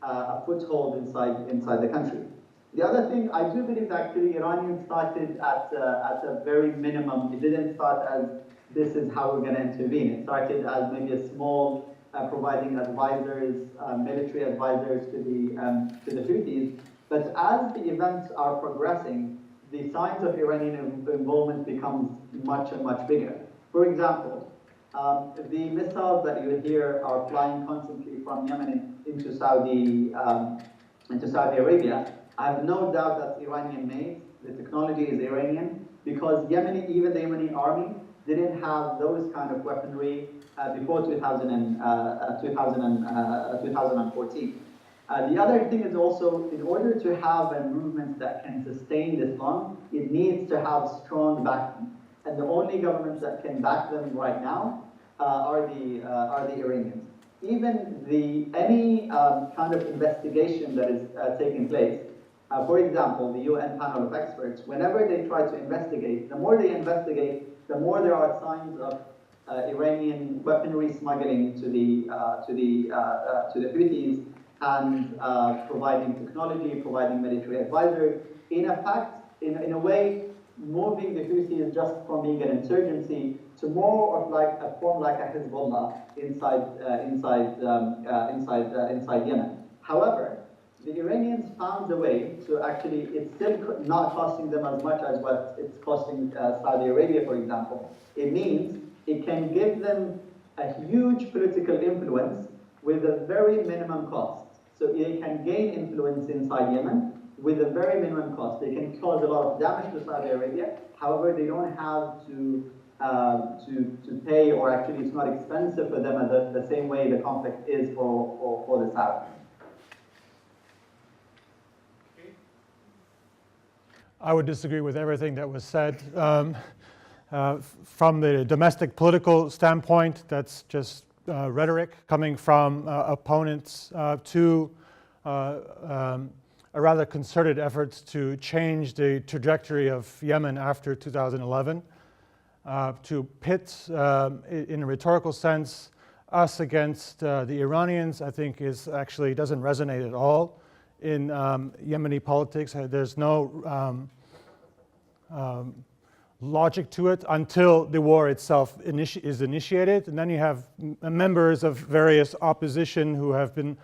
a foothold inside the country. The other thing, I do believe actually Iranians started at a very minimum. It didn't start as this is how we're going to intervene. It started as maybe a small providing advisors, military advisors to the Houthis. But as the events are progressing, the signs of Iranian involvement becomes much and much bigger. For example, the missiles that you hear are flying constantly from Yemen into Saudi Arabia. I have no doubt that's Iranian-made. The technology is Iranian because even the Yemeni army didn't have those kind of weaponry before 2014. The other thing is also, in order to have a movement that can sustain this long, it needs to have strong backing. And the only governments that can back them right now are the Iranians. Even any kind of investigation that is taking place, for example, the UN panel of experts, whenever they try to investigate, the more they investigate, the more there are signs of Iranian weaponry smuggling to the Houthis and providing technology, providing military advisors. In a way, moving the Houthis just from being an insurgency to more of like a form like a Hezbollah inside Yemen. However, the Iranians found a way to actually, it's still not costing them as much as what it's costing Saudi Arabia, for example. It means it can give them a huge political influence with a very minimum cost. So they can gain influence inside Yemen with a very minimum cost. They can cause a lot of damage to Saudi Arabia. However, they don't have to pay, or actually it's not expensive for them as the same way the conflict is for the South. Okay. I would disagree with everything that was said. From the domestic political standpoint, that's just rhetoric coming from opponents to a rather concerted efforts to change the trajectory of Yemen after 2011, to pit, in a rhetorical sense, us against the Iranians, I think actually doesn't resonate at all in Yemeni politics. There's no logic to it until the war itself is initiated, and then you have members of various opposition who have been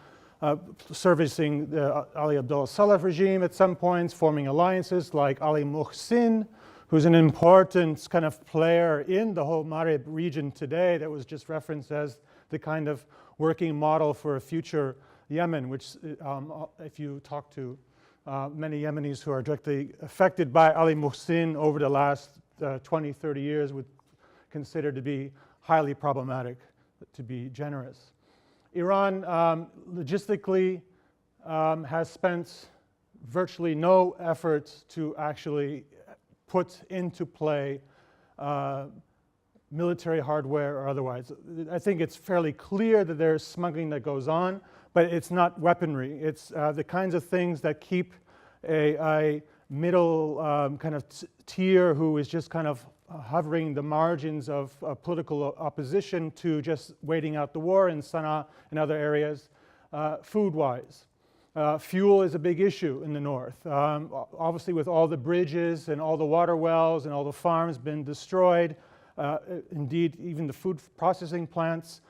servicing the Ali Abdullah Saleh regime at some points, forming alliances like Ali Muhsin, who's an important kind of player in the whole Maghreb region today that was just referenced as the kind of working model for a future Yemen, which if you talk to many Yemenis who are directly affected by Ali Muhsin over the last 20, 30 years would consider to be highly problematic, to be generous. Iran logistically has spent virtually no effort to actually put into play military hardware or otherwise. I think it's fairly clear that there's smuggling that goes on, but it's not weaponry. It's the kinds of things that keep a middle kind of tier who is just kind of hovering the margins of political opposition to just waiting out the war in Sana'a and other areas, food-wise. Fuel is a big issue in the north. Obviously with all the bridges and all the water wells and all the farms been destroyed, indeed even the food processing plants.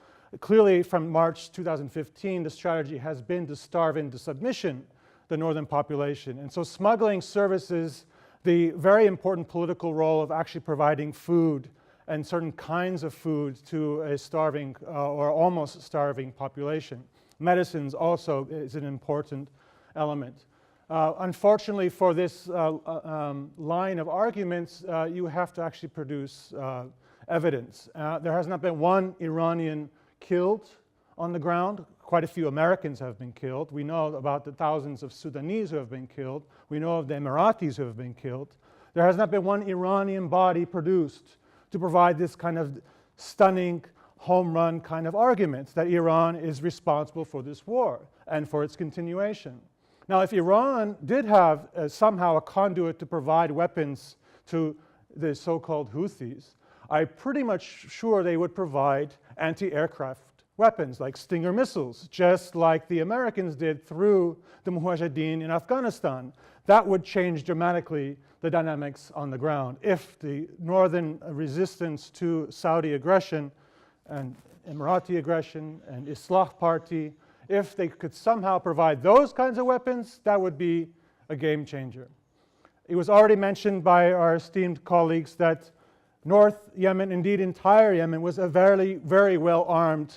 Clearly from March 2015, the strategy has been to starve into submission the northern population. And so smuggling services the very important political role of actually providing food and certain kinds of food to a starving or almost starving population. Medicines also is an important element. Unfortunately for this line of arguments, you have to actually produce evidence. There has not been one Iranian killed on the ground. Quite a few Americans have been killed. We know about the thousands of Sudanese who have been killed. We know of the Emiratis who have been killed. There has not been one Iranian body produced to provide this kind of stunning home run kind of argument that Iran is responsible for this war and for its continuation. Now, if Iran did have somehow a conduit to provide weapons to the so-called Houthis, I'm pretty much sure they would provide anti-aircraft weapons like Stinger missiles, just like the Americans did through the Mujahideen in Afghanistan. That would change dramatically the dynamics on the ground if the northern resistance to Saudi aggression and Emirati aggression and Islah Party, if they could somehow provide those kinds of weapons, that would be a game changer. It was already mentioned by our esteemed colleagues that North Yemen, indeed entire Yemen, was a very, very well-armed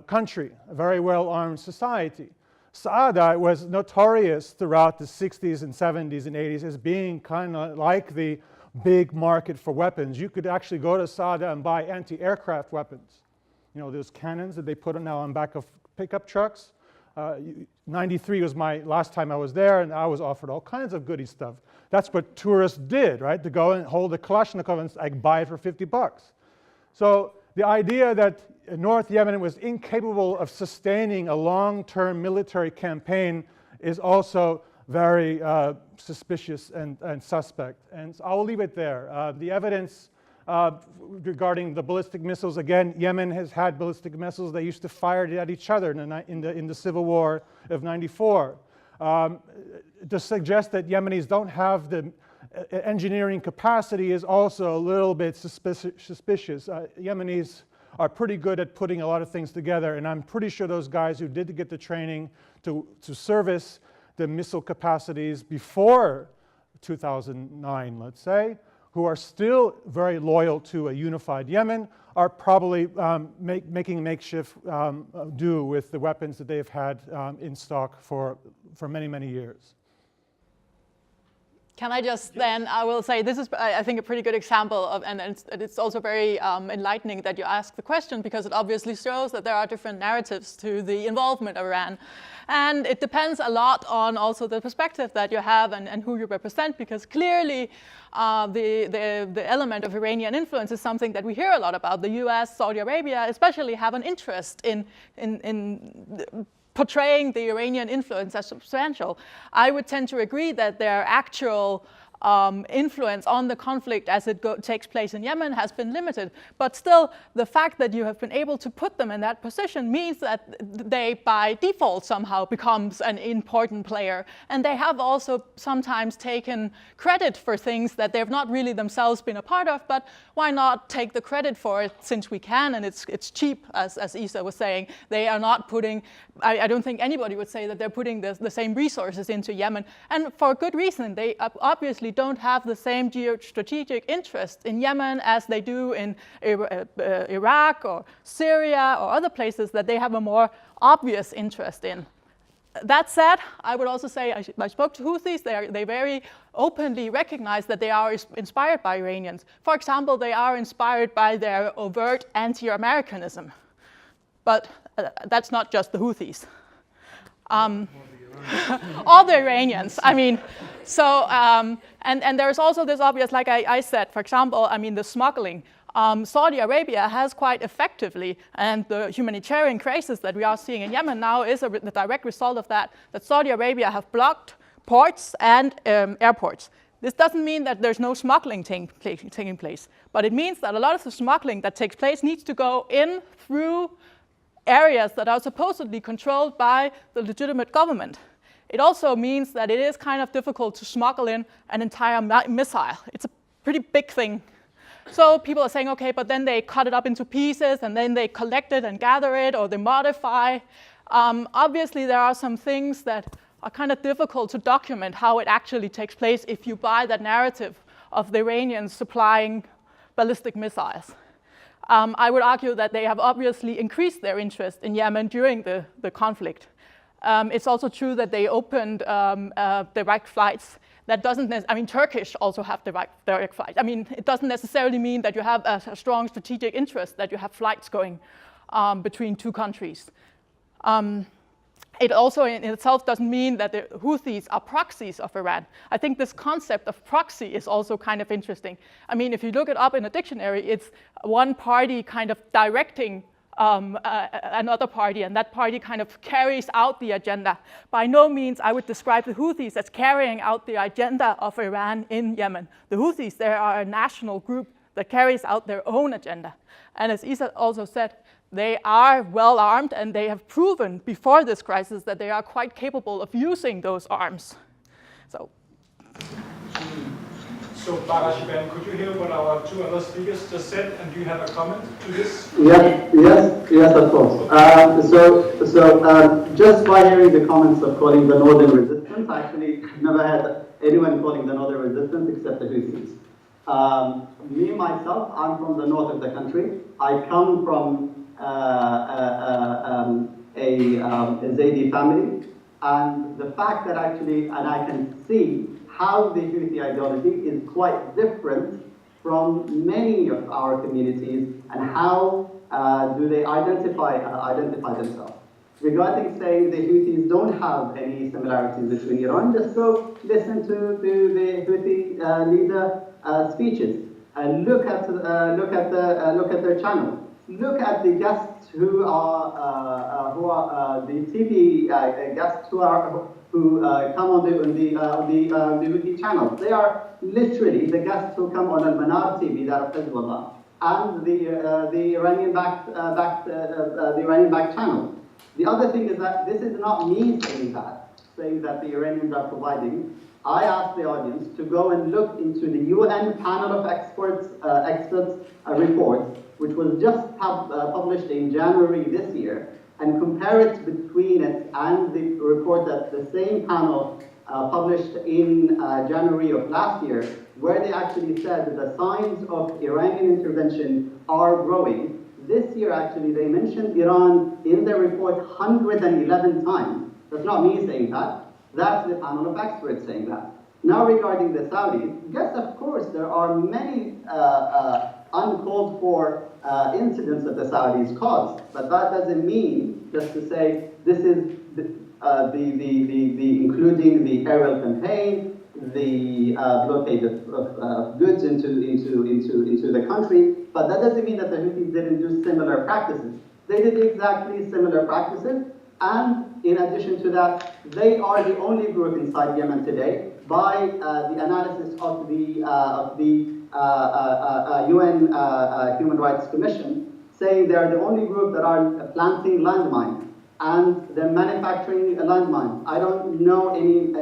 country, a very well-armed society. Saada was notorious throughout the 60s and 70s and 80s as being kind of like the big market for weapons. You could actually go to Saada and buy anti-aircraft weapons. You know, those cannons that they put now on back of pickup trucks. 93 was my last time I was there, and I was offered all kinds of goody stuff. That's what tourists did, right? To go and hold a Kalashnikov and like, buy it for $50. So the idea that North Yemen was incapable of sustaining a long-term military campaign is also very suspicious and suspect. And so I'll leave it there. The evidence regarding the ballistic missiles, again, Yemen has had ballistic missiles. They used to fire it at each other in the civil war of '94. To suggest that Yemenis don't have the engineering capacity is also a little bit suspicious. Yemenis are pretty good at putting a lot of things together, and I'm pretty sure those guys who did get the training to service the missile capacities before 2009, let's say, who are still very loyal to a unified Yemen, are probably making makeshift do with the weapons that they've had in stock for many, many years. Can I just then, I will say, this is, I think, a pretty good example of, and it's also very enlightening that you ask the question, because it obviously shows that there are different narratives to the involvement of Iran. And it depends a lot on also the perspective that you have and who you represent, because clearly the element of Iranian influence is something that we hear a lot about. The US, Saudi Arabia especially have an interest in portraying the Iranian influence as substantial. I would tend to agree that their actual influence on the conflict as it takes place in Yemen has been limited. But still, the fact that you have been able to put them in that position means that they, by default, somehow becomes an important player. And they have also sometimes taken credit for things that they've not really themselves been a part of, but why not take the credit for it since we can, and it's cheap, as Isa was saying. They are not putting, I don't think anybody would say that they're putting the same resources into Yemen, and for good reason. They obviously don't have the same geostrategic interest in Yemen as they do in Iraq or Syria or other places that they have a more obvious interest in. That said, I would also say, I spoke to Houthis, they very openly recognize that they are inspired by Iranians. For example, they are inspired by their overt anti-Americanism. But that's not just the Houthis. All the Iranians, I mean, so, and there's also this obvious, like I said, for example, I mean, the smuggling. Saudi Arabia has quite effectively, and the humanitarian crisis that we are seeing in Yemen now is the direct result of that Saudi Arabia have blocked ports and airports. This doesn't mean that there's no smuggling taking place, but it means that a lot of the smuggling that takes place needs to go in through areas that are supposedly controlled by the legitimate government. It also means that it is kind of difficult to smuggle in an entire missile. It's a pretty big thing. So people are saying, okay, but then they cut it up into pieces, and then they collect it and gather it, or they modify. Obviously, there are some things that are kind of difficult to document how it actually takes place if you buy that narrative of the Iranians supplying ballistic missiles. I would argue that they have obviously increased their interest in Yemen during the conflict. It's also true that they opened direct flights. That doesn't, I mean, Turkish also have direct flights. I mean, it doesn't necessarily mean that you have a strong strategic interest, that you have flights going between two countries. It also in itself doesn't mean that the Houthis are proxies of Iran. I think this concept of proxy is also kind of interesting. I mean, if you look it up in a dictionary, it's one party kind of directing another party, and that party kind of carries out the agenda. By no means I would describe the Houthis as carrying out the agenda of Iran in Yemen. The Houthis, they are a national group that carries out their own agenda. And as Isa also said, they are well armed, and they have proven before this crisis that they are quite capable of using those arms. So Baraa, Shiban, could you hear what our two other speakers just said, and do you have a comment to this? Yes, of course. Just by hearing the comments of calling the Northern Resistance, actually, I've never had anyone calling the Northern Resistance except the Houthis. Me, myself, I'm from the north of the country. I come from a Zaidi family, and the fact that actually, and I can see how the Houthi ideology is quite different from many of our communities, and how do they identify themselves. Regarding saying the Houthis don't have any similarities between Iran, just go listen to the Houthi leader speeches and look at their channel. Look at the guests who are the TV guests who come on the Houthi channel. They are literally the guests who come on Al-Manar TV, that of Hezbollah, and the Iranian-backed channel. The other thing is that this is not me saying that the Iranians are providing. I asked the audience to go and look into the UN panel of experts report, which was just published in January this year, and compare it between it and the report that the same panel published in January of last year, where they actually said that the signs of Iranian intervention are growing. This year, actually, they mentioned Iran in their report 111 times. That's not me saying that. That's the panel of experts saying that. Now regarding the Saudis, yes, of course, there are many uncalled for incidents that the Saudis caused, but that doesn't mean just to say this is including the aerial campaign, the blockade of goods into the country, but that doesn't mean that the Houthis didn't do similar practices. They did exactly similar practices, and in addition to that, they are the only group inside Yemen today, by the analysis of the UN Human Rights Commission, saying they are the only group that are planting landmines and they're manufacturing landmines. I don't know any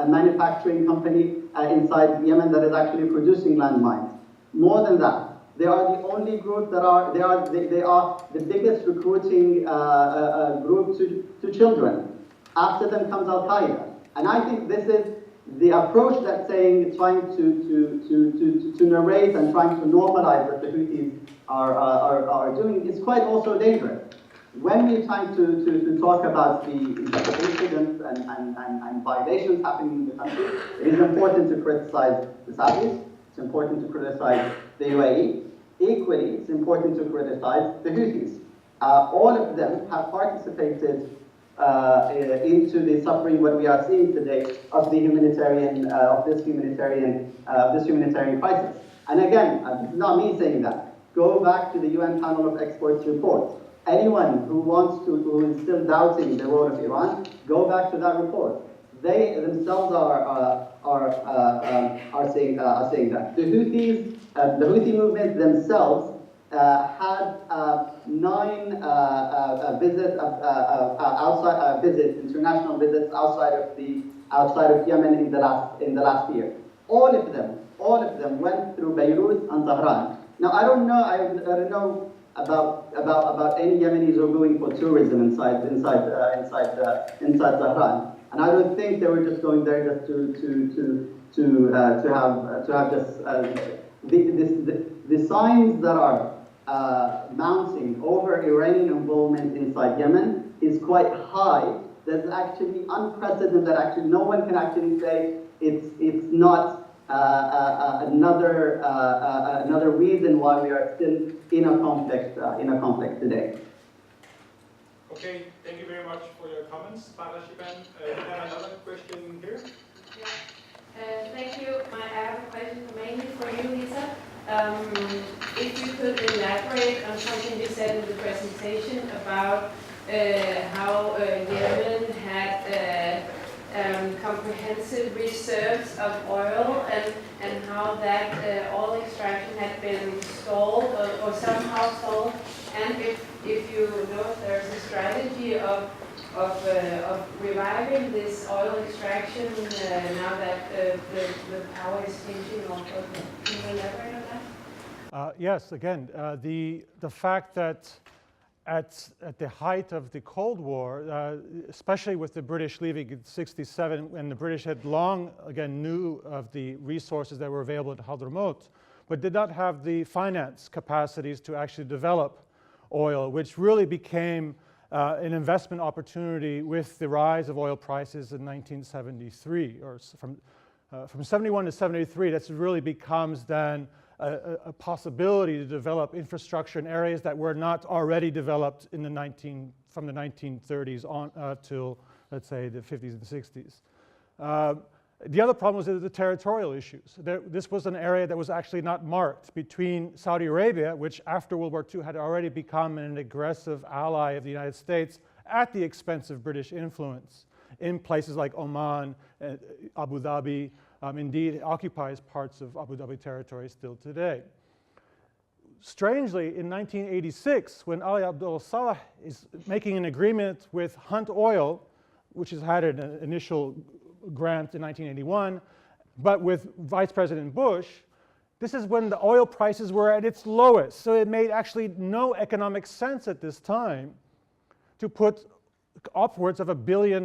manufacturing company inside Yemen that is actually producing landmines. More than that, they are the only group that are they are the biggest recruiting group to children. After them comes Al Qaeda, and I think this is the approach that trying to narrate and trying to normalize what the Houthis are doing is quite also dangerous. When we're trying to talk about the incidents and violations happening in the country, it is important to criticize the Saudis, it's important to criticize the UAE. Equally, it's important to criticize the Houthis. All of them have participated into the suffering what we are seeing today of the humanitarian this humanitarian crisis. And again, this is not me saying that. Go back to the UN Panel of Experts report. Anyone who is still doubting the role of Iran, go back to that report. They themselves are saying that. The Houthis, the Houthi movement themselves had 9 international visits outside of Yemen in the last year. All of them went through Beirut and Tehran. Now I don't know about any Yemenis who are going for tourism inside Tehran, and I don't think they were just going there just to have just the signs that are mounting over Iranian involvement inside Yemen is quite high. That's actually unprecedented. That actually no one can actually say it's not another reason why we are still in a conflict today. Okay, thank you very much for your comments, Baraa, Shiban. We have another question here. Yeah. Thank you. I have a question mainly for you, Lisa. If you could elaborate on something you said in the presentation about how Yemen had comprehensive reserves of oil and how that oil extraction had been stalled or somehow stalled, and if you know if there's a strategy of reviving this oil extraction now that the power is changing. Also, can you elaborate on that? Yes, again, the fact that at the height of the Cold War, especially with the British leaving in '67, when the British had long, again, knew of the resources that were available at Hadramaut, but did not have the finance capacities to actually develop oil, which really became an investment opportunity with the rise of oil prices in 1973, or from 71 to 73. That really becomes then a possibility to develop infrastructure in areas that were not already developed in from the 1930s on till, let's say, the 50s and 60s. The other problem was the territorial issues. This was an area that was actually not marked between Saudi Arabia, which after World War II had already become an aggressive ally of the United States at the expense of British influence in places like Oman, Abu Dhabi. Indeed, it occupies parts of Abu Dhabi territory still today. Strangely, in 1986, when Ali Abdullah Saleh is making an agreement with Hunt Oil, which has had an initial grant in 1981, but with Vice President Bush, this is when the oil prices were at its lowest. So it made actually no economic sense at this time to put upwards of $1 billion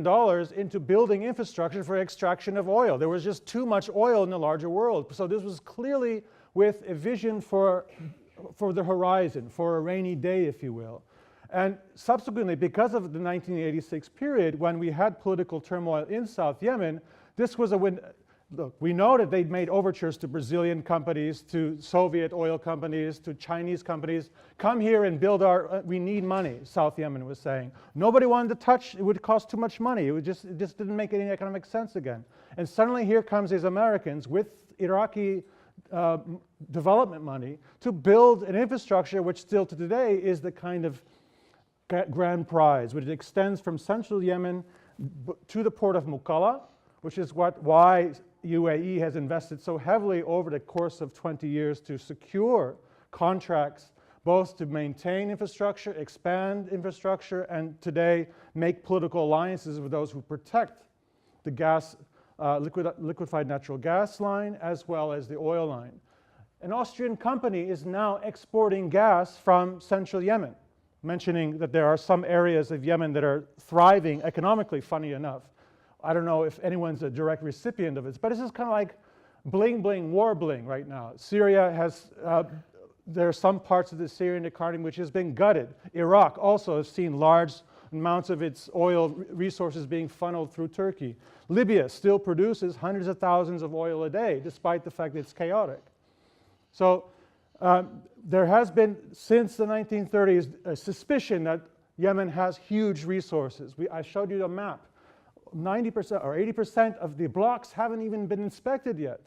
into building infrastructure for extraction of oil. There was just too much oil in the larger world. So this was clearly with a vision for the horizon, for a rainy day, if you will. And subsequently, because of the 1986 period, when we had political turmoil in South Yemen, this was look, we know that they'd made overtures to Brazilian companies, to Soviet oil companies, to Chinese companies. Come here and build our, we need money, South Yemen was saying. Nobody wanted to touch, it would cost too much money. It just didn't make any economic sense again. And suddenly here comes these Americans with Iraqi development money to build an infrastructure which still to today is the kind of grand prize, which extends from central Yemen to the port of Mukalla, which is why UAE has invested so heavily over the course of 20 years to secure contracts both to maintain infrastructure, expand infrastructure, and today make political alliances with those who protect the gas, liquefied natural gas line as well as the oil line. An Austrian company is now exporting gas from central Yemen, mentioning that there are some areas of Yemen that are thriving economically, funny enough. I don't know if anyone's a direct recipient of it, but this is kind of like bling bling, war bling right now. Syria has, there are some parts of the Syrian economy which has been gutted. Iraq also has seen large amounts of its oil resources being funneled through Turkey. Libya still produces hundreds of thousands of oil a day, despite the fact that it's chaotic. So there has been, since the 1930s, a suspicion that Yemen has huge resources. I showed you a map. 90% or 80% of the blocks haven't even been inspected yet.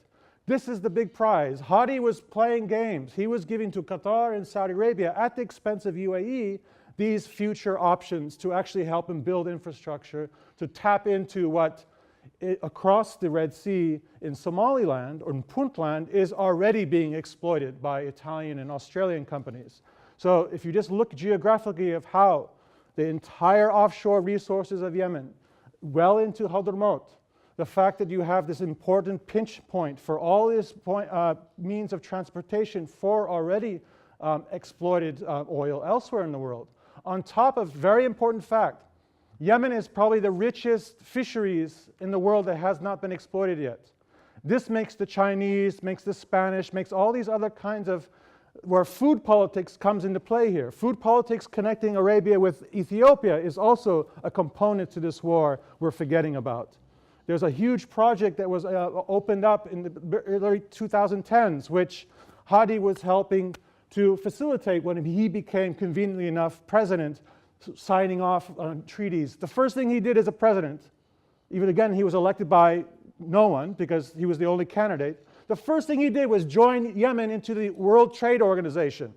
This is the big prize. Hadi was playing games. He was giving to Qatar and Saudi Arabia at the expense of UAE these future options to actually help him build infrastructure, to tap into what across the Red Sea in Somaliland or in Puntland is already being exploited by Italian and Australian companies. So if you just look geographically of how the entire offshore resources of Yemen, well into Hadramaut, the fact that you have this important pinch point for all these means of transportation for already exploited oil elsewhere in the world. On top of very important fact, Yemen is probably the richest fisheries in the world that has not been exploited yet. This makes the Chinese, makes the Spanish, makes all these other kinds of, where food politics comes into play here. Food politics connecting Arabia with Ethiopia is also a component to this war we're forgetting about. There's a huge project that was opened up in the early 2010s, which Hadi was helping to facilitate when he became, conveniently enough, president, signing off on treaties. The first thing he did as a president, even again he was elected by no one because he was the only candidate, the first thing he did was join Yemen into the World Trade Organization,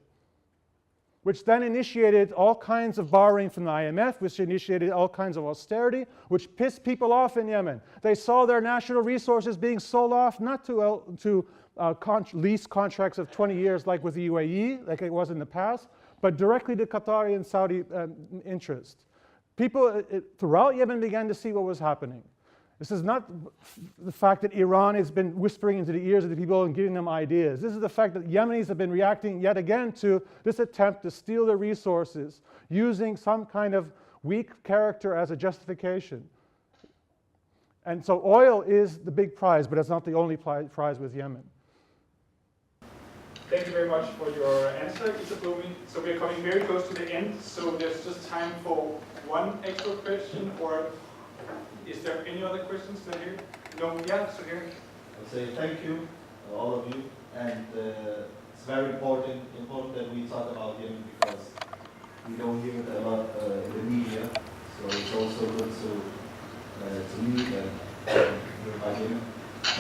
which then initiated all kinds of borrowing from the IMF, which initiated all kinds of austerity, which pissed people off in Yemen. They saw their national resources being sold off, not to lease contracts of 20 years like with the UAE, like it was in the past, but directly to Qatari and Saudi interest. People throughout Yemen began to see what was happening. This is not the fact that Iran has been whispering into the ears of the people and giving them ideas. This is the fact that Yemenis have been reacting yet again to this attempt to steal their resources using some kind of weak character as a justification. And so oil is the big prize, but it's not the only prize with Yemen. Thank you very much for your answer, Mr. Blumi. So we're coming very close to the end, so there's just time for one extra question, or is there any other questions still here? No, yeah, so here. I'll say thank you, all of you, and it's very important that we talk about Yemen because we don't hear it a lot in the media, so it's also good to meet and hear about Yemen.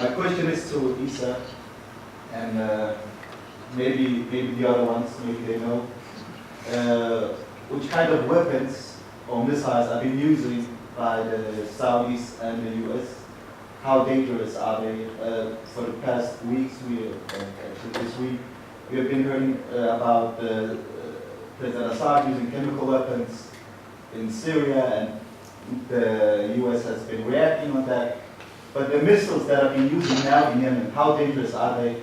My question is to Isa, and maybe the other ones, maybe they know, which kind of weapons or missiles are being using by the Saudis and the US. How dangerous are they? For the past weeks, actually this week, we have been hearing about President Assad using chemical weapons in Syria, and the US has been reacting on that. But the missiles that are being used now in Yemen, how dangerous are they?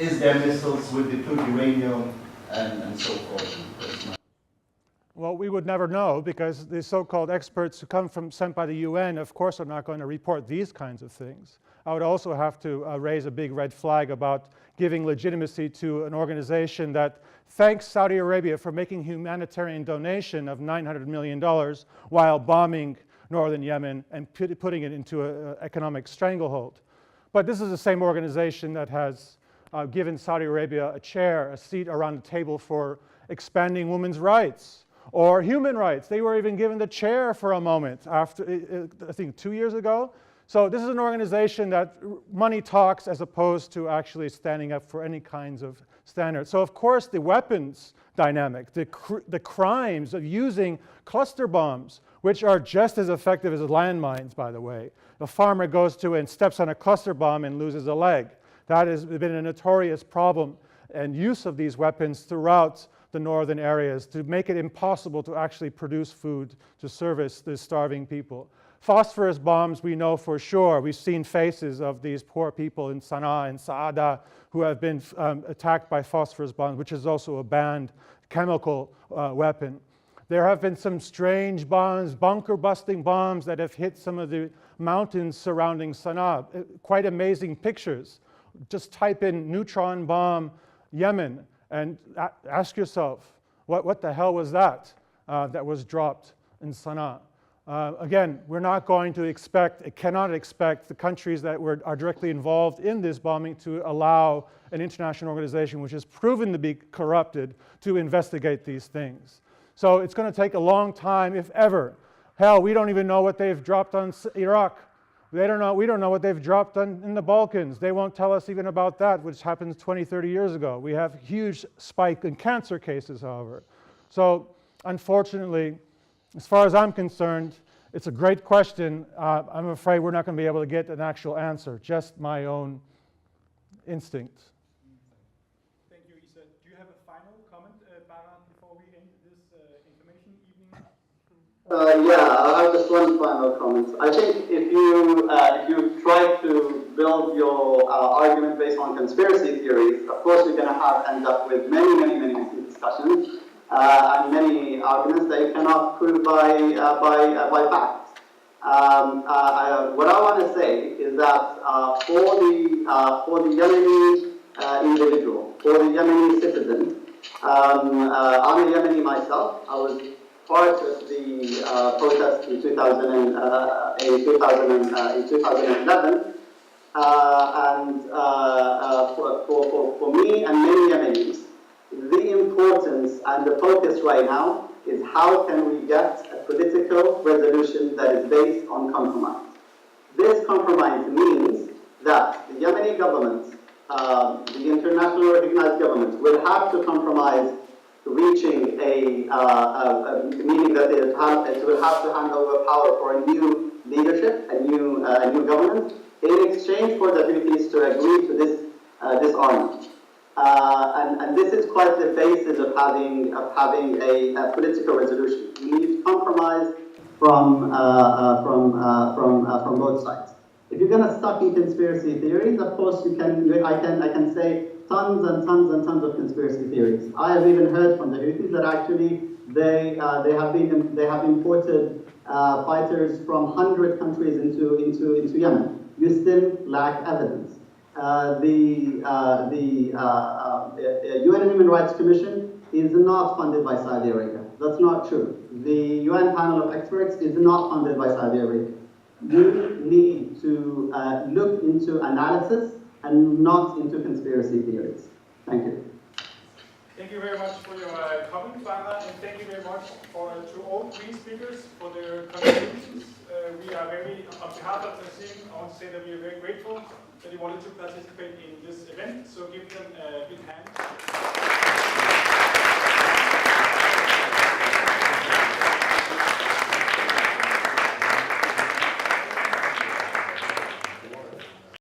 Is there missiles with depleted uranium and so forth? Well, we would never know because the so-called experts who come sent by the UN, of course, are not going to report these kinds of things. I would also have to raise a big red flag about giving legitimacy to an organization that thanks Saudi Arabia for making humanitarian donation of $900 million while bombing northern Yemen and putting it into an economic stranglehold. But this is the same organization that has given Saudi Arabia a seat around the table for expanding women's rights or human rights. They were even given the chair for a moment after, I think 2 years ago. So this is an organization that money talks as opposed to actually standing up for any kinds of standards. So of course the weapons dynamic, the crimes of using cluster bombs, which are just as effective as landmines, by the way. The farmer goes to and steps on a cluster bomb and loses a leg. That has been a notorious problem and use of these weapons throughout the northern areas to make it impossible to actually produce food to service the starving people. Phosphorus bombs, we know for sure. We've seen faces of these poor people in Sana'a and Saada who have been attacked by phosphorus bombs, which is also a banned chemical weapon. There have been some strange bombs, bunker-busting bombs that have hit some of the mountains surrounding Sana'a. Quite amazing pictures. Just type in neutron bomb Yemen and ask yourself, what the hell was that that was dropped in Sana'a? Again, we're not going to cannot expect the countries that are directly involved in this bombing to allow an international organization which has proven to be corrupted to investigate these things. So it's going to take a long time, if ever. Hell, we don't even know what they've dropped on Iraq. We don't know what they've dropped in the Balkans. They won't tell us even about that, which happened 20, 30 years ago. We have huge spike in cancer cases, however. So unfortunately, as far as I'm concerned, it's a great question. I'm afraid we're not going to be able to get an actual answer, just my own instinct. Thank you, Isa. Do you have a final comment, Baraa, before we end this information evening? Yeah, I have just one final comment. I think if you try to build your argument based on conspiracy theories, of course you're going to end up with many discussions. And many arguments that you cannot prove by facts. What I want to say is that for the Yemeni individual, for the Yemeni citizen, I'm a Yemeni myself. I was part of the protest in 2011, and for me and many Yemenis, the importance and the focus right now is how can we get a political resolution that is based on compromise. This compromise means that the Yemeni government, the international recognized government, will have to compromise reaching meaning that it will have to hand over power for a new leadership, a new government, in exchange for the Philippines to agree to this disarmament. And this is quite the basis of having a political resolution. We need compromise from both sides. If you're going to stuck in conspiracy theories, of course I can say tons of conspiracy theories. I have even heard from the Houthis that actually they have imported fighters from 100 countries into Yemen. You still lack evidence. The UN Human Rights Commission is not funded by Saudi Arabia. That's not true. The UN panel of experts is not funded by Saudi Arabia. You need to look into analysis and not into conspiracy theories. Thank you. Thank you very much for your comment, Baraa, and thank you very much to all three speakers for their contributions. We are on behalf of NASIM, I want to say that we are very grateful that you wanted to participate in this event, so give them a big hand.